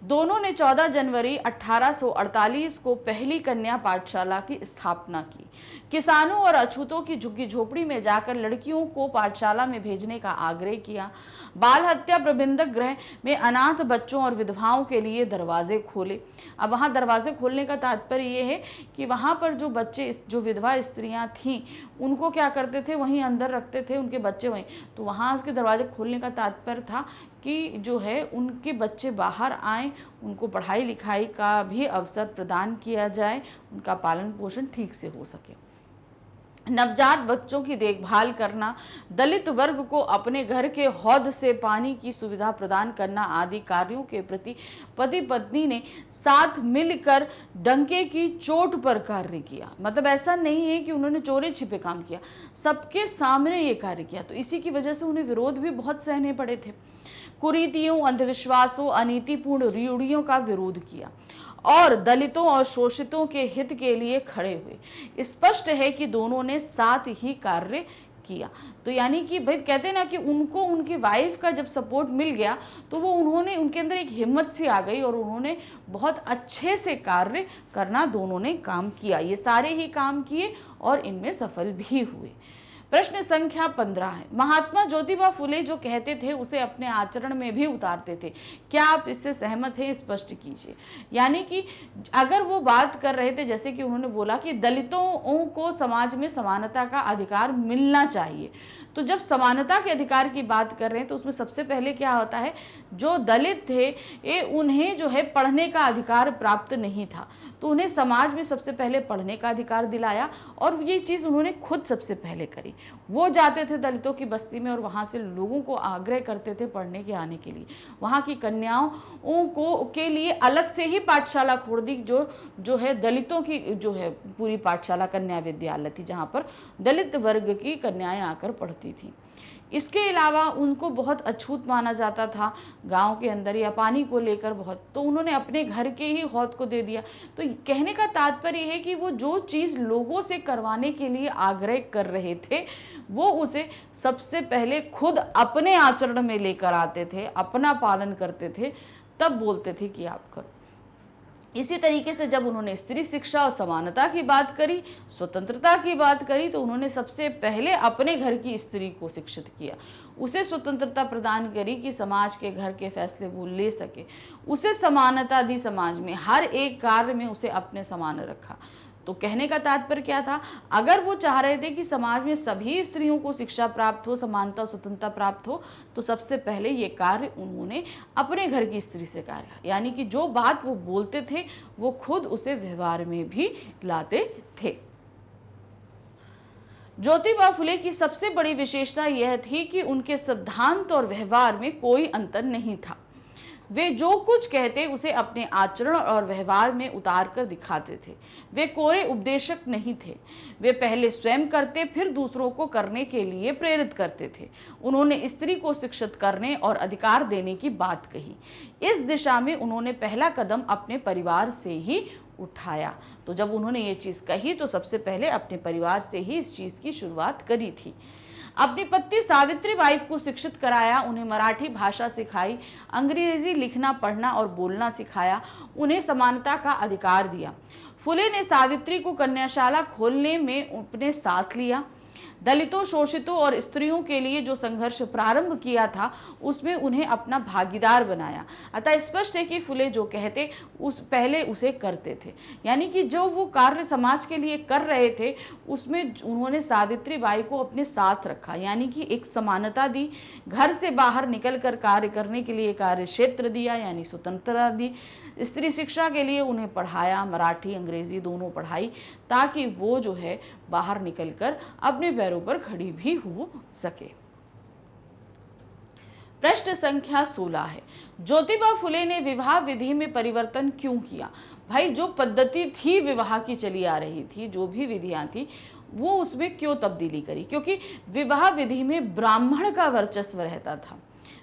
दोनों ने 14 जनवरी 1848 को पहली कन्या पाठशाला की स्थापना की। किसानों और अछूतों की झुग्गी झोपड़ी में जाकर लड़कियों को पाठशाला में भेजने का आग्रह किया। बाल हत्या प्रबंधक गृह में अनाथ बच्चों और विधवाओं के लिए दरवाजे खोले। अब वहाँ दरवाजे खोलने का तात्पर्य ये है कि वहाँ पर जो बच्चे, जो विधवा स्त्रियाँ थीं, उनको क्या करते थे, वहीं अंदर रखते थे, उनके बच्चे वहीं। तो वहाँ के दरवाजे खोलने का तात्पर्य था कि जो है उनके बच्चे बाहर आएँ, उनको पढ़ाई लिखाई का भी अवसर प्रदान किया जाए, उनका पालन पोषण ठीक से हो सके। नवजात बच्चों की देखभाल करना, दलित वर्ग को अपने घर के हौद से पानी की सुविधा प्रदान करना आदि कार्यों के प्रति पति पत्नी ने साथ मिलकर डंके की चोट पर कार्य किया। मतलब ऐसा नहीं है कि उन्होंने चोरी छिपे काम किया, सबके सामने ये कार्य किया। तो इसी की वजह से उन्हें विरोध भी बहुत सहने पड़े थे। कुरीतियों, अंधविश्वासों, अनीतिपूर्ण रूढ़ियों का विरोध किया और दलितों और शोषितों के हित के लिए खड़े हुए। स्पष्ट है कि दोनों ने साथ ही कार्य किया। तो यानी कि भाई कहते हैं ना कि उनको उनकी वाइफ का जब सपोर्ट मिल गया तो वो उन्होंने, उनके अंदर एक हिम्मत सी आ गई और उन्होंने बहुत अच्छे से कार्य करना, दोनों ने काम किया। ये सारे ही काम किए और इनमें सफल भी हुए। प्रश्न संख्या 15 है, महात्मा ज्योतिबा फुले जो कहते थे उसे अपने आचरण में भी उतारते थे। क्या आप इससे सहमत हैं? स्पष्ट कीजिए। यानी कि अगर वो बात कर रहे थे, जैसे कि उन्होंने बोला कि दलितों को समाज में समानता का अधिकार मिलना चाहिए, तो जब समानता के अधिकार की बात कर रहे हैं तो उसमें सबसे पहले क्या होता है, जो दलित थे ये उन्हें जो है पढ़ने का अधिकार प्राप्त नहीं था, तो उन्हें समाज में सबसे पहले पढ़ने का अधिकार दिलाया और ये चीज़ उन्होंने खुद सबसे पहले करी। वो जाते थे दलितों की बस्ती में और वहाँ से लोगों को आग्रह करते थे पढ़ने के आने के लिए। वहाँ की कन्याओं को के लिए अलग से ही पाठशाला खोल दी, जो है दलितों की जो है पूरी पाठशाला कन्या विद्यालय थी, जहाँ पर दलित वर्ग की कन्याएं आकर पढ़ती थी। इसके अलावा उनको बहुत अछूत माना जाता था गांव के अंदर या पानी को लेकर बहुत, तो उन्होंने अपने घर के ही हौद को दे दिया। तो कहने का तात्पर्य है कि वो जो चीज़ लोगों से करवाने के लिए आग्रह कर रहे थे वो उसे सबसे पहले खुद अपने आचरण में लेकर आते थे, अपना पालन करते थे, तब बोलते थे कि आप करो। इसी तरीके से जब उन्होंने स्त्री शिक्षा और समानता की बात करी, स्वतंत्रता की बात करी, तो उन्होंने सबसे पहले अपने घर की स्त्री को शिक्षित किया, उसे स्वतंत्रता प्रदान करी कि समाज के घर के फैसले वो ले सके, उसे समानता दी, समाज में हर एक कार्य में उसे अपने समान रखा। तो कहने का तात्पर्य क्या था, अगर वो चाह रहे थे कि समाज में सभी स्त्रियों को शिक्षा प्राप्त हो, समानता स्वतंत्रता प्राप्त हो, तो सबसे पहले ये कार्य उन्होंने अपने घर की स्त्री से कार्य, यानी कि जो बात वो बोलते थे वो खुद उसे व्यवहार में भी लाते थे। ज्योतिबा फुले की सबसे बड़ी विशेषता यह थी कि उनके सिद्धांत और व्यवहार में कोई अंतर नहीं था। वे जो कुछ कहते उसे अपने आचरण और व्यवहार में उतार कर दिखाते थे। वे कोरे उपदेशक नहीं थे। वे पहले स्वयं करते फिर दूसरों को करने के लिए प्रेरित करते थे। उन्होंने स्त्री को शिक्षित करने और अधिकार देने की बात कही। इस दिशा में उन्होंने पहला कदम अपने परिवार से ही उठाया। तो जब उन्होंने ये चीज़ कही तो सबसे पहले अपने परिवार से ही इस चीज़ की शुरुआत करी थी। अपनी पत्नी सावित्रीबाई को शिक्षित कराया, उन्हें मराठी भाषा सिखाई, अंग्रेजी लिखना पढ़ना और बोलना सिखाया, उन्हें समानता का अधिकार दिया। फुले ने सावित्री को कन्याशाला खोलने में अपने साथ लिया। दलितों, शोषितों और स्त्रियों के लिए जो संघर्ष प्रारंभ किया था उसमें उन्हें अपना भागीदार बनाया। अतः स्पष्ट है कि फुले जो कहते पहले उसे करते थे, यानी कि जो वो कार्य समाज के लिए कर रहे थे उसमें उन्होंने सावित्री बाई को अपने साथ रखा, यानी कि एक समानता दी, घर से बाहर निकलकर कार्य करने के लिए कार्य क्षेत्र दिया, यानी स्वतंत्रता दी। स्त्री शिक्षा के लिए उन्हें पढ़ाया, मराठी अंग्रेजी दोनों पढ़ाई, ताकि वो जो है बाहर निकलकर अपने पैरों पर खड़ी भी हो सके। प्रश्न संख्या 16 है, ज्योतिबा फुले ने विवाह विधि में परिवर्तन क्यों किया? भाई, जो पद्धति थी विवाह की चली आ रही थी, जो भी विधियां थी, वो उसमें क्यों तब्दीली करी? क्योंकि विवाह विधि में ब्राह्मण का वर्चस्व रहता था,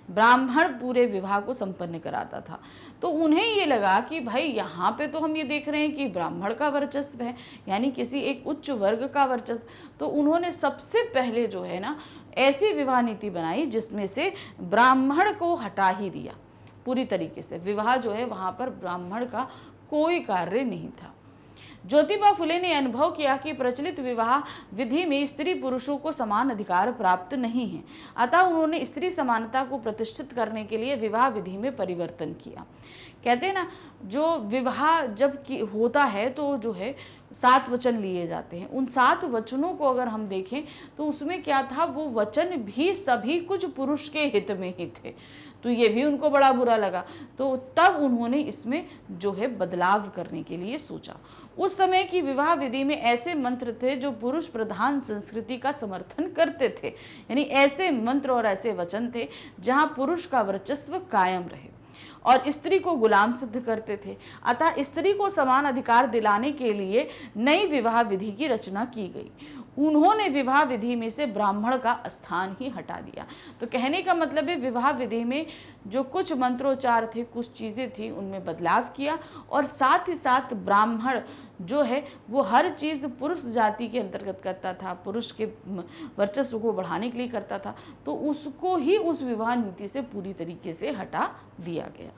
ब्राह्मण पूरे विवाह को संपन्न कराता था। तो उन्हें ये लगा कि भाई यहाँ पे तो हम ये देख रहे हैं कि ब्राह्मण का वर्चस्व है, यानी किसी एक उच्च वर्ग का वर्चस्व। तो उन्होंने सबसे पहले जो है ना ऐसी विवाह नीति बनाई जिसमें से ब्राह्मण को हटा ही दिया पूरी तरीके से। विवाह जो है वहाँ पर ब्राह्मण का कोई कार्य नहीं था। ज्योतिबा फुले ने अनुभव किया कि प्रचलित विवाह विधि में स्त्री पुरुषों को समान अधिकार प्राप्त नहीं है। अतः उन्होंने स्त्री समानता को प्रतिष्ठित करने के लिए विवाह विधि में परिवर्तन किया। कहते हैं ना, जो विवाह जब होता है तो जो है 7 वचन लिए जाते हैं। उन 7 वचनों को अगर हम देखें तो उसमें क्या था, वो वचन भी सभी कुछ पुरुष के हित में ही थे। तो ये भी उनको बड़ा बुरा लगा। तो तब उन्होंने इसमें जो है बदलाव करने के लिए सोचा। उस समय की विवाह विधि में ऐसे मंत्र थे जो पुरुष प्रधान संस्कृति का समर्थन करते थे, यानी ऐसे मंत्र और ऐसे वचन थे जहां पुरुष का वर्चस्व कायम रहे और स्त्री को गुलाम सिद्ध करते थे। अतः स्त्री को समान अधिकार दिलाने के लिए नई विवाह विधि की रचना की गई। उन्होंने विवाह विधि में से ब्राह्मण का स्थान ही हटा दिया। तो कहने का मतलब है विवाह विधि में जो कुछ मंत्रोच्चार थे, कुछ चीज़ें थी, उनमें बदलाव किया और साथ ही साथ ब्राह्मण जो है वो हर चीज़ पुरुष जाति के अंतर्गत करता था, पुरुष के वर्चस्व को बढ़ाने के लिए करता था। तो उसको ही उस विवाह नीति से पूरी तरीके से हटा दिया गया।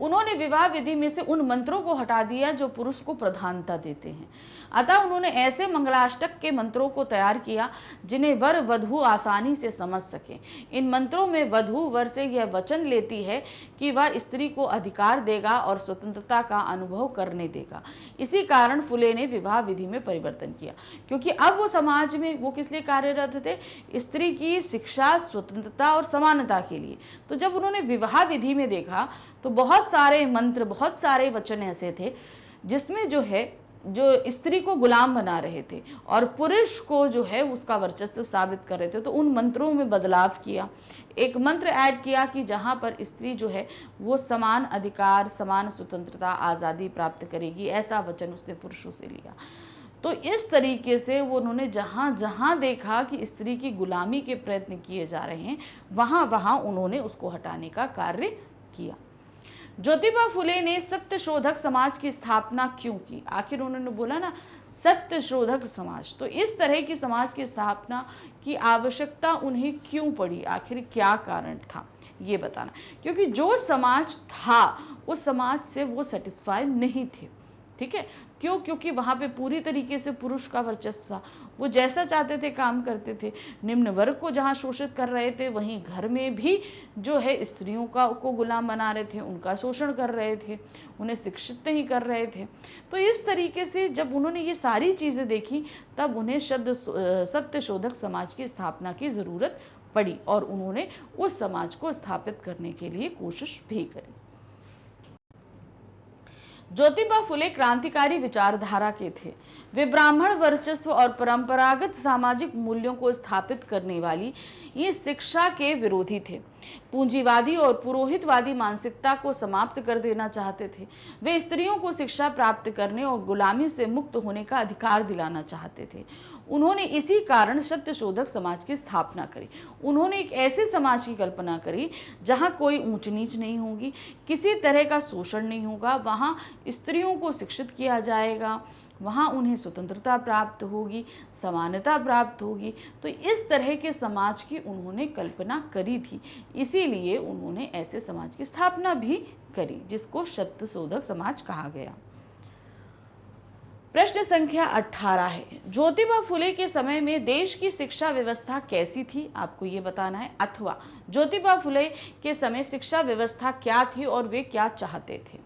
उन्होंने विवाह विधि में से उन मंत्रों को हटा दिया जो पुरुष को प्रधानता देते हैं। अतः उन्होंने ऐसे मंगलाष्टक के मंत्रों को तैयार किया जिन्हें वर वधू आसानी से समझ सके। इन मंत्रों में वधू वर से यह वचन लेती है कि वह स्त्री को अधिकार देगा और स्वतंत्रता का अनुभव करने देगा। इसी कारण फुले ने विवाह विधि में परिवर्तन किया, क्योंकि अब वो समाज में वो किस लिए कार्यरत थे? स्त्री की शिक्षा, स्वतंत्रता और समानता के लिए। तो जब उन्होंने विवाह विधि में देखा तो बहुत सारे मंत्र, बहुत सारे वचन ऐसे थे जिसमें जो है जो स्त्री को गुलाम बना रहे थे और पुरुष को जो है उसका वर्चस्व साबित कर रहे थे। तो उन मंत्रों में बदलाव किया, एक मंत्र ऐड किया कि जहाँ पर स्त्री जो है वो समान अधिकार, समान स्वतंत्रता, आज़ादी प्राप्त करेगी, ऐसा वचन उसने पुरुषों से लिया। तो इस तरीके से वो उन्होंने जहाँ जहाँ देखा कि स्त्री की गुलामी के प्रयत्न किए जा रहे हैं, वहाँ वहाँ उन्होंने उसको हटाने का कार्य किया। ज्योतिबा फुले ने सत्यशोधक समाज की स्थापना क्यों की? आखिर उन्होंने बोला ना सत्यशोधक समाज, तो इस तरह की समाज की स्थापना की आवश्यकता उन्हें क्यों पड़ी? आखिर क्या कारण था ये बताना। क्योंकि जो समाज था उस समाज से वो सेटिस्फाई नहीं थे। ठीक है, क्यों? क्योंकि वहाँ पे पूरी तरीके से पुरुष का वर्चस्व था, वो जैसा चाहते थे काम करते थे। निम्न वर्ग को जहाँ शोषित कर रहे थे वहीं घर में भी जो है स्त्रियों को गुलाम बना रहे थे, उनका शोषण कर रहे थे, उन्हें शिक्षित नहीं कर रहे थे। तो इस तरीके से जब उन्होंने ये सारी चीज़ें देखी तब उन्हें सत्यशोधक समाज की स्थापना की ज़रूरत पड़ी और उन्होंने उस समाज को स्थापित करने के लिए कोशिश भी करी। ज्योतिबा फुले क्रांतिकारी विचारधारा के थे। वे ब्राह्मण वर्चस्व और परंपरागत सामाजिक मूल्यों को स्थापित करने वाली ये शिक्षा के विरोधी थे। पूंजीवादी और पुरोहितवादी मानसिकता को समाप्त कर देना चाहते थे। वे स्त्रियों को शिक्षा प्राप्त करने और गुलामी से मुक्त होने का अधिकार दिलाना चाहते थे। उन्होंने इसी कारण सत्यशोधक समाज की स्थापना करी। उन्होंने एक ऐसे समाज की कल्पना करी जहां कोई ऊंच नीच नहीं होगी, किसी तरह का शोषण नहीं होगा, वहां स्त्रियों को शिक्षित किया जाएगा, वहाँ उन्हें स्वतंत्रता प्राप्त होगी, समानता प्राप्त होगी। तो इस तरह के समाज की उन्होंने कल्पना करी थी। इसीलिए उन्होंने ऐसे समाज की स्थापना भी करी जिसको सत्यशोधक समाज कहा गया। प्रश्न संख्या 18 है, ज्योतिबा फुले के समय में देश की शिक्षा व्यवस्था कैसी थी, आपको ये बताना है। अथवा ज्योतिबा फुले के समय शिक्षा व्यवस्था क्या थी और वे क्या चाहते थे।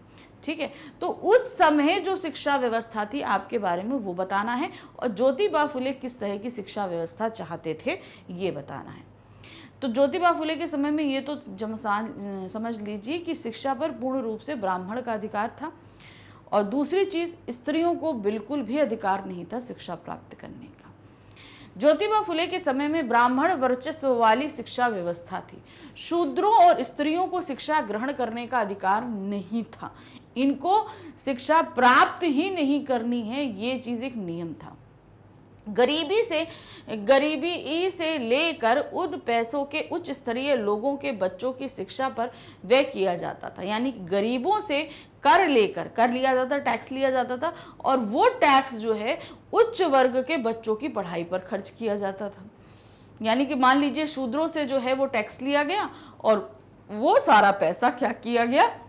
ठीक है, तो उस समय जो शिक्षा व्यवस्था थी आपके बारे में वो बताना है, और ज्योतिबा फुले किस तरह की शिक्षा व्यवस्था चाहते थे ये बताना है। तो ज्योतिबा फुले के समय में ये तो समझ लीजिए कि शिक्षा पर पूर्ण रूप से ब्राह्मण का अधिकार था, और दूसरी चीज स्त्रियों को बिल्कुल भी अधिकार नहीं था शिक्षा प्राप्त करने का। ज्योतिबा फुले के समय में ब्राह्मण वर्चस्व वाली शिक्षा व्यवस्था थी। शूद्रों और स्त्रियों को शिक्षा ग्रहण करने का अधिकार नहीं था। इनको शिक्षा प्राप्त ही नहीं करनी है, ये चीज एक नियम था। गरीबी से लेकर उन पैसों के उच्च स्तरीय लोगों के बच्चों की शिक्षा पर व्यय किया जाता था। यानी गरीबों से कर लिया जाता, टैक्स लिया जाता था, और वो टैक्स जो है उच्च वर्ग के बच्चों की पढ़ाई पर खर्च किया जाता था। यानी कि मान लीजिए शूद्रों से जो है वो टैक्स लिया गया, और वो सारा पैसा क्या किया गया,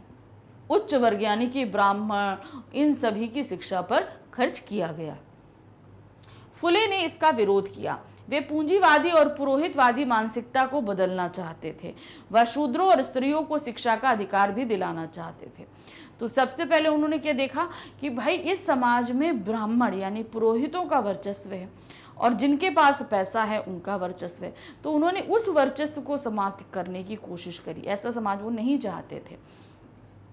उच्च वर्ग यानी कि ब्राह्मण इन सभी की शिक्षा पर खर्च किया गया। फुले ने इसका विरोध किया। वे पूंजीवादी और पुरोहितवादी मानसिकता को बदलना चाहते थे। वह शूद्रों और स्त्रियों को शिक्षा का अधिकार भी दिलाना चाहते थे। तो सबसे पहले उन्होंने क्या देखा कि भाई इस समाज में ब्राह्मण यानी पुरोहितों का वर्चस्व है, और जिनके पास पैसा है उनका वर्चस्व है। तो उन्होंने उस वर्चस्व को समाप्त करने की कोशिश करी। ऐसा समाज वो नहीं चाहते थे।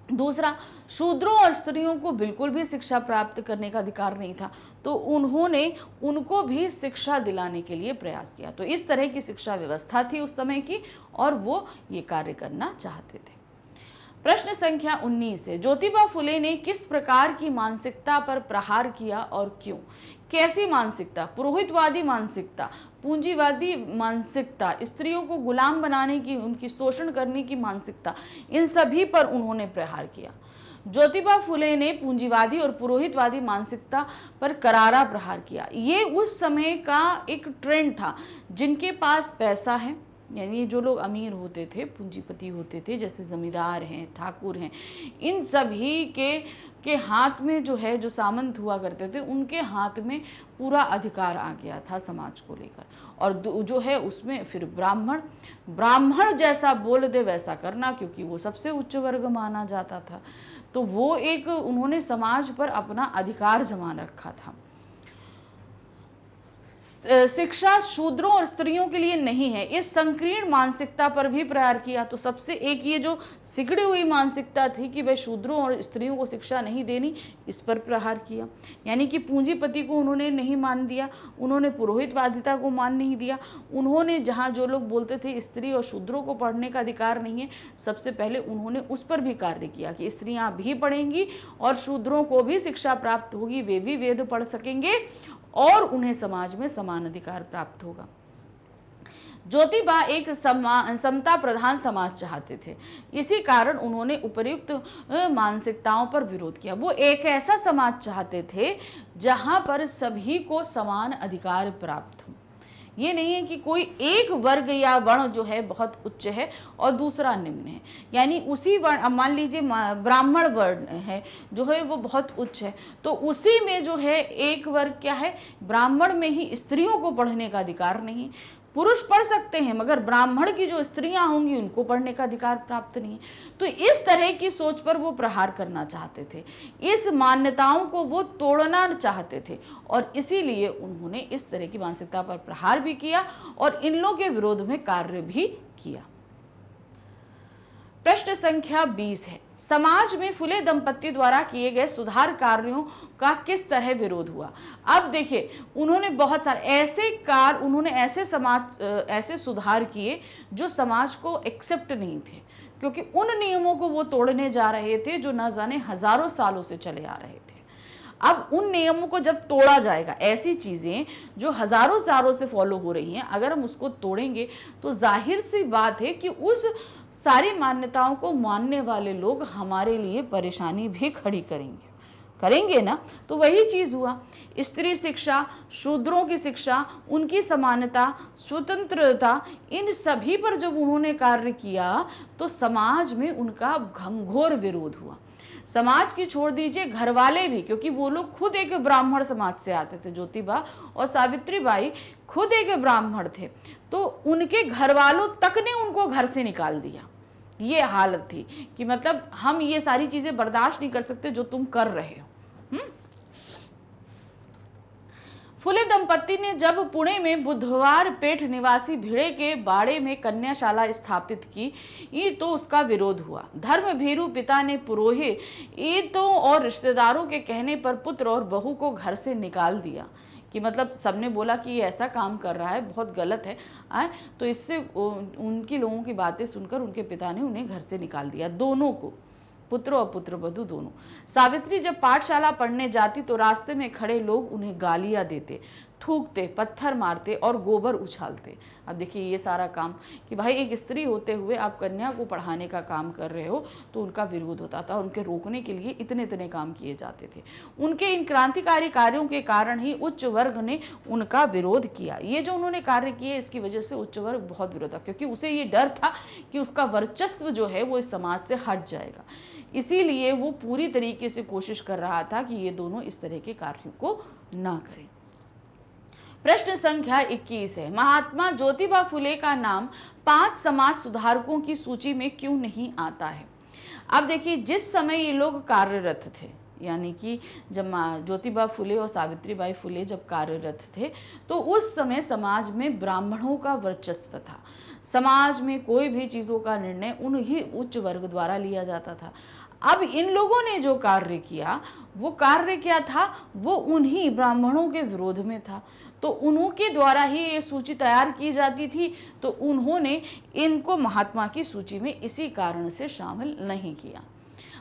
दूसरा, शूद्रों और स्त्रियों को बिल्कुल भी शिक्षा प्राप्त करने का अधिकार नहीं था, तो उन्होंने उनको भी शिक्षा दिलाने के लिए प्रयास किया। तो इस तरह की शिक्षा व्यवस्था थी उस समय की, और वो ये कार्य करना चाहते थे। प्रश्न संख्या 19 है, ज्योतिबा फुले ने किस प्रकार की मानसिकता पर प्रहार किया और क्यों? कैसी मानसिकता? पुरोहितवादी मानसिकता, पूंजीवादी मानसिकता, स्त्रियों को गुलाम बनाने की, उनकी शोषण करने की मानसिकता, इन सभी पर उन्होंने प्रहार किया। ज्योतिबा फुले ने पूंजीवादी और पुरोहितवादी मानसिकता पर करारा प्रहार किया। ये उस समय का एक ट्रेंड था। जिनके पास पैसा है, यानी जो लोग अमीर होते थे, पूंजीपति होते थे, जैसे जमींदार हैं, ठाकुर हैं, इन सभी के हाथ में जो है, जो सामंत हुआ करते थे, उनके हाथ में पूरा अधिकार आ गया था समाज को लेकर। और जो है उसमें फिर ब्राह्मण जैसा बोल दे वैसा करना, क्योंकि वो सबसे उच्च वर्ग माना जाता था। तो वो एक उन्होंने समाज पर अपना अधिकार जमा रखा था। शिक्षा शूद्रों और स्त्रियों के लिए नहीं है, इस संकीर्ण मानसिकता पर भी प्रहार किया। तो सबसे एक ये जो सिकड़ी हुई मानसिकता थी कि वह शूद्रों और स्त्रियों को शिक्षा नहीं देनी, इस पर प्रहार किया। यानी कि पूंजीपति को उन्होंने नहीं मान दिया, उन्होंने पुरोहितवादिता को मान नहीं दिया। उन्होंने जहाँ जो लोग बोलते थे स्त्री और शूद्रों को पढ़ने का अधिकार नहीं है, सबसे पहले उन्होंने उस पर भी कार्य किया कि स्त्रियाँ भी पढ़ेंगी और शूद्रों को भी शिक्षा प्राप्त होगी, वे भी वेद पढ़ सकेंगे और उन्हें समाज में समान अधिकार प्राप्त होगा। ज्योतिबा एक समता प्रधान समाज चाहते थे। इसी कारण उन्होंने उपर्युक्त मानसिकताओं पर विरोध किया। वो एक ऐसा समाज चाहते थे जहां पर सभी को समान अधिकार प्राप्त हो। ये नहीं है कि कोई एक वर्ग या वर्ण जो है बहुत उच्च है और दूसरा निम्न है। यानी उसी वर्ण, मान लीजिए ब्राह्मण वर्ण है जो है वो बहुत उच्च है, तो उसी में जो है एक वर्ग क्या है, ब्राह्मण में ही स्त्रियों को पढ़ने का अधिकार नहीं। पुरुष पढ़ सकते हैं मगर ब्राह्मण की जो स्त्रियां होंगी उनको पढ़ने का अधिकार प्राप्त नहीं है। तो इस तरह की सोच पर वो प्रहार करना चाहते थे, इस मान्यताओं को वो तोड़ना चाहते थे, और इसीलिए उन्होंने इस तरह की मानसिकता पर प्रहार भी किया और इन लोगों के विरोध में कार्य भी किया। प्रश्न संख्या 20 है, समाज में फुले दंपति द्वारा किए गए सुधार कार्यों का किस तरह विरोध हुआ। अब देखिए, उन्होंने बहुत सारे ऐसे कार्य, उन्होंने ऐसे सुधार किए जो समाज को एक्सेप्ट नहीं थे, क्योंकि उन नियमों को वो तोड़ने जा रहे थे जो न जाने हजारों सालों से चले आ रहे थे। अब उन नियमों को जब तोड़ा जाएगा, ऐसी चीजें जो हजारों सालों से फॉलो हो रही हैं, अगर हम उसको तोड़ेंगे तो जाहिर सी बात है कि उस सारी मान्यताओं को मानने वाले लोग हमारे लिए परेशानी भी खड़ी करेंगे ना। तो वही चीज हुआ, स्त्री शिक्षा, शूद्रों की शिक्षा, उनकी समानता, स्वतंत्रता, इन सभी पर जब उन्होंने कार्य किया तो समाज में उनका घंघोर विरोध हुआ। समाज की छोड़ दीजिए, घर वाले भी, क्योंकि वो लोग खुद एक ब्राह्मण समाज से आते थे। ज्योतिबा और सावित्रीबाई खुद एक ब्राह्मण थे, तो उनके घर वालों तक ने उनको घर से निकाल दिया। ये हालत थी कि मतलब हम ये सारी चीजें बर्दाश्त नहीं कर सकते जो तुम कर रहे हो। फुले दंपति ने जब पुणे में बुधवार पेठ निवासी भिड़े के बाड़े में कन्याशाला स्थापित की तो उसका विरोध हुआ। धर्मभीरू पिता ने पुरोहितों और रिश्तेदारों के कहने पर पुत्र और बहू को घर से निकाल दिया। कि मतलब सबने बोला कि ये ऐसा काम कर रहा है, बहुत गलत है, तो इससे उनकी लोगों की बातें सुनकर उनके पिता ने उन्हें घर से निकाल दिया, दोनों को, पुत्र और पुत्रवधू दोनों। सावित्री जब पाठशाला पढ़ने जाती तो रास्ते में खड़े लोग उन्हें गालियां देते, थूकते, पत्थर मारते और गोबर उछालते। अब देखिए ये सारा काम कि भाई एक स्त्री होते हुए आप कन्या को पढ़ाने का काम कर रहे हो, तो उनका विरोध होता था। उनके रोकने के लिए इतने इतने काम किए जाते थे। उनके इन क्रांतिकारी कार्यों के कारण ही उच्च वर्ग ने उनका विरोध किया। ये जो उन्होंने कार्य किए इसकी वजह से उच्च वर्ग बहुत विरोध था, क्योंकि उसे ये डर था कि उसका वर्चस्व जो है वो इस समाज से हट जाएगा। इसीलिए वो पूरी तरीके से कोशिश कर रहा था कि ये दोनों इस तरह के कार्यों को ना करें। प्रश्न संख्या 21 है, महात्मा ज्योतिबा फुले का नाम 5 समाज सुधारकों की सूची में क्यों नहीं आता है। अब देखिए, जिस समय ये लोग कार्यरत थे, यानी कि जब ज्योतिबा फुले और सावित्रीबाई फुले जब कार्यरत थे, तो उस समय समाज में ब्राह्मणों का वर्चस्व था। समाज में कोई भी चीज़ों का निर्णय उन्हीं उच्च वर्ग द्वारा लिया जाता था। अब इन लोगों ने जो कार्य किया, वो कार्य क्या था, वो उन्हीं ब्राह्मणों के विरोध में था। तो उन्होंने द्वारा ही ये सूची तैयार की जाती थी, तो उन्होंने इनको महात्मा की सूची में इसी कारण से शामिल नहीं किया।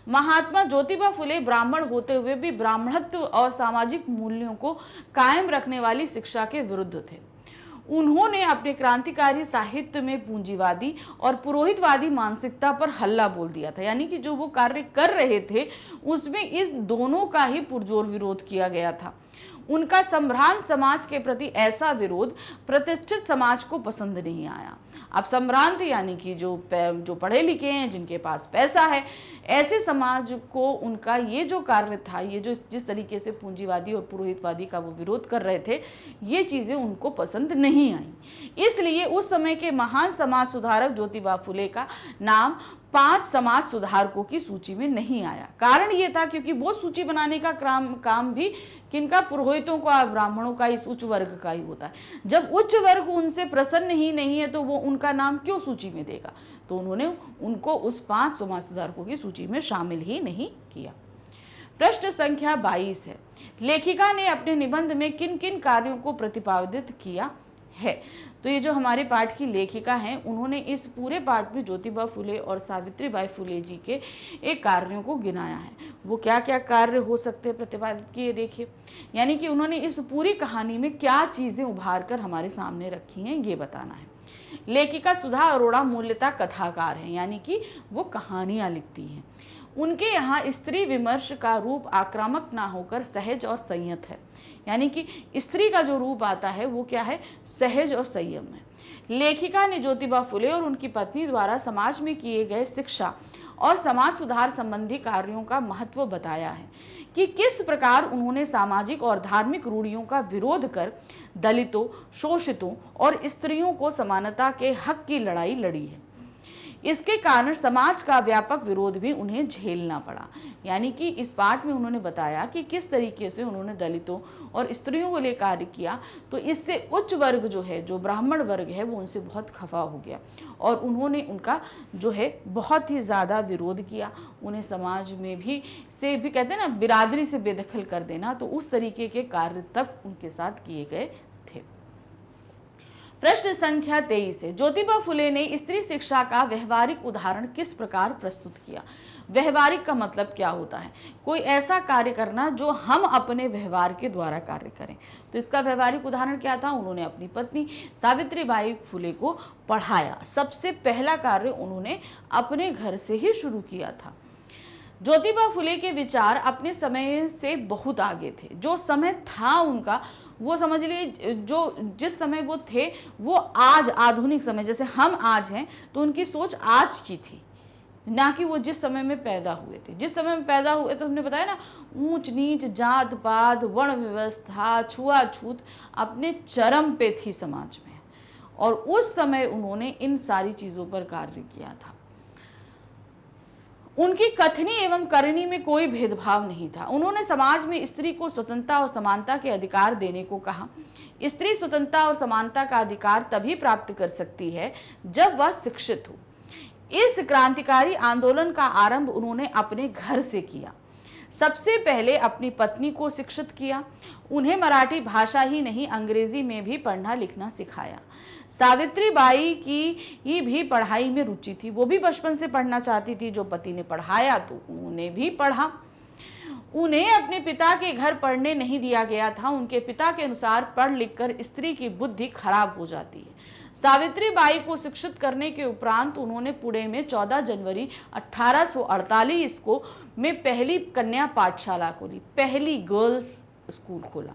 महात्मा ज्योतिबा फुले ब्राह्मण होते हुए भी ब्राह्मणत्व और सामाजिक मूल्यों को कायम रखने वाली शिक्षा के विरुद्ध थे। उन्होंने अपने क्रांतिकारी साहित्य में पूंजीवादी और पुरोहितवादी मानसिकता पर हल्ला बोल दिया था। यानी कि जो वो कार्य कर रहे थे उसमें इस दोनों का ही पुरजोर विरोध किया गया था। उनका संभ्रांत समाज के प्रति ऐसा विरोध प्रतिष्ठित समाज को पसंद नहीं आया। अब संभ्रांत यानी कि जो पढ़े लिखे हैं, जिनके पास पैसा है, ऐसे समाज को उनका ये जो कार्य था, ये जो जिस तरीके से पूंजीवादी और पुरोहितवादी का वो विरोध कर रहे थे, ये चीज़ें उनको पसंद नहीं आई। इसलिए उस समय के महान समाज सुधारक ज्योतिबा फुले का नाम 5 समाज सुधारकों की सूची में नहीं आया। कारण ये था क्योंकि वो सूची बनाने का काम भी किनका, पुरोहितों का, ब्राह्मणों का, इस उच्च वर्ग का ही होता है। जब उच्च वर्ग उनसे प्रसन्न ही नहीं है तो वो उनका नाम क्यों सूची में देगा। तो उन्होंने उनको उस 5 समाज सुधारकों की सूची में शामिल ही नहीं किया। प्रश्न संख्या 22 है, लेखिका ने अपने निबंध में किन किन कार्यों को प्रतिपादित किया है। तो ये जो हमारे पाठ की लेखिका हैं, उन्होंने इस पूरे पाठ में ज्योतिबा फुले और सावित्रीबाई फुले जी के एक कार्यों को गिनाया है। वो क्या क्या कार्य हो सकते हैं प्रतिपादित किए, देखिए। यानी कि उन्होंने इस पूरी कहानी में क्या चीज़ें उभार कर हमारे सामने रखी हैं, ये बताना है। लेखिका सुधा अरोड़ा मूल्यतः कथाकार हैं, यानी कि वो कहानियाँ लिखती हैं। उनके यहाँ स्त्री विमर्श का रूप आक्रामक ना होकर सहज और संयत है। यानी कि स्त्री का जो रूप आता है वो क्या है, सहज और संयम है। लेखिका ने ज्योतिबा फुले और उनकी पत्नी द्वारा समाज में किए गए शिक्षा और समाज सुधार संबंधी कार्यों का महत्व बताया है कि किस प्रकार उन्होंने सामाजिक और धार्मिक रूढ़ियों का विरोध कर दलितों, शोषितों और स्त्रियों को समानता के हक की लड़ाई लड़ी है। इसके कारण समाज का व्यापक विरोध भी उन्हें झेलना पड़ा। यानी कि इस पाठ में उन्होंने बताया कि किस तरीके से उन्होंने दलितों और स्त्रियों को लिए कार्य किया, तो इससे उच्च वर्ग जो है, जो ब्राह्मण वर्ग है, वो उनसे बहुत खफा हो गया और उन्होंने उनका जो है बहुत ही ज़्यादा विरोध किया। उन्हें समाज में भी कहते हैं ना, बिरादरी से बेदखल कर देना, तो उस तरीके के कार्य तक उनके साथ किए गए थे। प्रश्न संख्या 23 है, ज्योतिबा फुले ने स्त्री शिक्षा का व्यवहारिक उदाहरण किस प्रकार प्रस्तुत किया। व्यवहारिक का मतलब क्या होता है? कोई ऐसा कार्य करना जो हम अपने व्यवहार के द्वारा कार्य करें। तो इसका व्यवहारिक उदाहरण क्या था? उन्होंने अपनी पत्नी सावित्रीबाई फुले को पढ़ाया। सबसे पहला कार्य उन्होंने अपने घर से ही शुरू किया था। ज्योतिबा फुले के विचार अपने समय से बहुत आगे थे। जो समय था उनका, वो समझ लीजिए जो जिस समय वो थे, वो आज आधुनिक समय जैसे हम आज हैं, तो उनकी सोच आज की थी, ना कि वो जिस समय में पैदा हुए थे। जिस समय में पैदा हुए तो हमने बताया ना, ऊंच नीच, जात पात, वर्ण व्यवस्था, छुआछूत अपने चरम पे थी समाज में, और उस समय उन्होंने इन सारी चीजों पर कार्य किया था। उनकी कथनी एवं करनी में कोई भेदभाव नहीं था। उन्होंने समाज में स्त्री को स्वतंत्रता और समानता के अधिकार देने को कहा। स्त्री स्वतंत्रता और समानता का अधिकार तभी प्राप्त कर सकती है जब वह शिक्षित हो। इस क्रांतिकारी आंदोलन का आरंभ उन्होंने अपने घर से किया। सबसे पहले अपनी पत्नी को शिक्षित किया। उन्हें मराठी भाषा ही नहीं, अंग्रेजी में भी पढ़ना लिखना सिखाया। सावित्रीबाई की भी पढ़ाई में रुचि थी, वो भी बचपन से पढ़ना चाहती थी। जो पति ने पढ़ाया तो उन्होंने भी पढ़ा। उन्हें अपने पिता के घर पढ़ने नहीं दिया गया था। उनके पिता के अनुसार पढ़ लिखकर स्त्री की बुद्धि खराब हो जाती है। सावित्रीबाई को शिक्षित करने के उपरांत उन्होंने पुणे में 14 जनवरी 1848 को में पहली कन्या पाठशाला खोली, पहली गर्ल्स स्कूल खोला।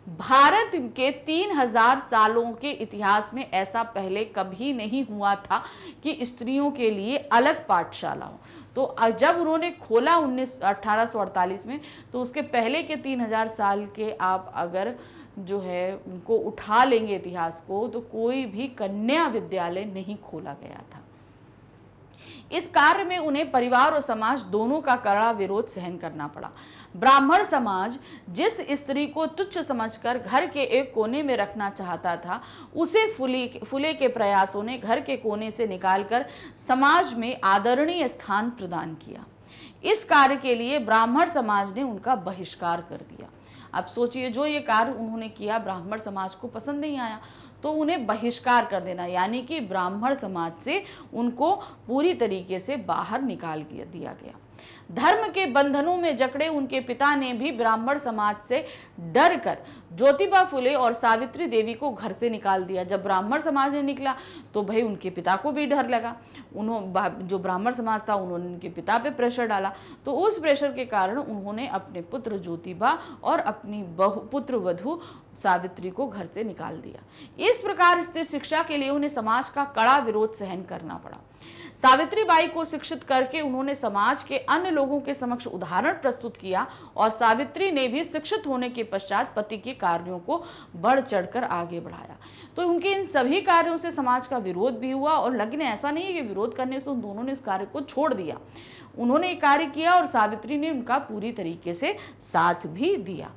भारत के 3000 सालों के इतिहास में ऐसा पहले कभी नहीं हुआ था कि स्त्रियों के लिए अलग पाठशाला हो। तो जब उन्होंने खोला 1848 में, तो उसके पहले के 3000 साल के आप अगर जो है उनको उठा लेंगे इतिहास को, तो कोई भी कन्या विद्यालय नहीं खोला गया था। इस कार्य में उन्हें परिवार और समाज दोनों का कड़ा विरोध सहन करना पड़ा। ब्राह्मण समाज जिस स्त्री को तुच्छ समझकर घर के एक कोने में रखना चाहता था, उसे फुले के प्रयासों ने घर के कोने से निकालकर समाज में आदरणीय स्थान प्रदान किया। इस कार्य के लिए ब्राह्मण समाज ने उनका बहिष्कार कर दिया। अब सोचिए, जो ये कार्य उन्होंने किया ब्राह्मण समाज को पसंद नहीं आया, तो उन्हें बहिष्कार कर देना, यानी कि ब्राह्मण समाज से उनको पूरी तरीके से बाहर निकाल दिया गया। धर्म के बंधनों में जकड़े उनके पिता ने भी ब्राह्मण समाज से डरकर ज्योतिबा फुले और सावित्री देवी को घर से निकाल दिया। जब ब्राह्मण समाज ने निकला तो भाई उनके पिता को भी डर लगा। जो ब्राह्मण समाज था, उन्होंने उनके पिता पे प्रेशर डाला। तो उस प्रेशर के कारण उन्होंने अपने पुत्र ज्योतिबा और अपनी पुत्र वधू सावित्री को घर से निकाल दिया। इस प्रकार स्त्री शिक्षा के लिए उन्हें समाज का कड़ा विरोध सहन करना पड़ा। सावित्रीबाई को शिक्षित करके उन्होंने समाज के अन्य लोगों के समक्ष उदाहरण प्रस्तुत किया, और सावित्री ने भी शिक्षित होने के पश्चात पति के कार्यों को बढ़ चढ़कर आगे बढ़ाया। तो उनके इन सभी कार्यों से समाज का विरोध भी हुआ, और लेकिन ऐसा नहीं है कि विरोध करने से उन दोनों ने इस कार्य को छोड़ दिया। उन्होंने एक कार्य किया और सावित्री ने उनका पूरी तरीके से साथ भी दिया।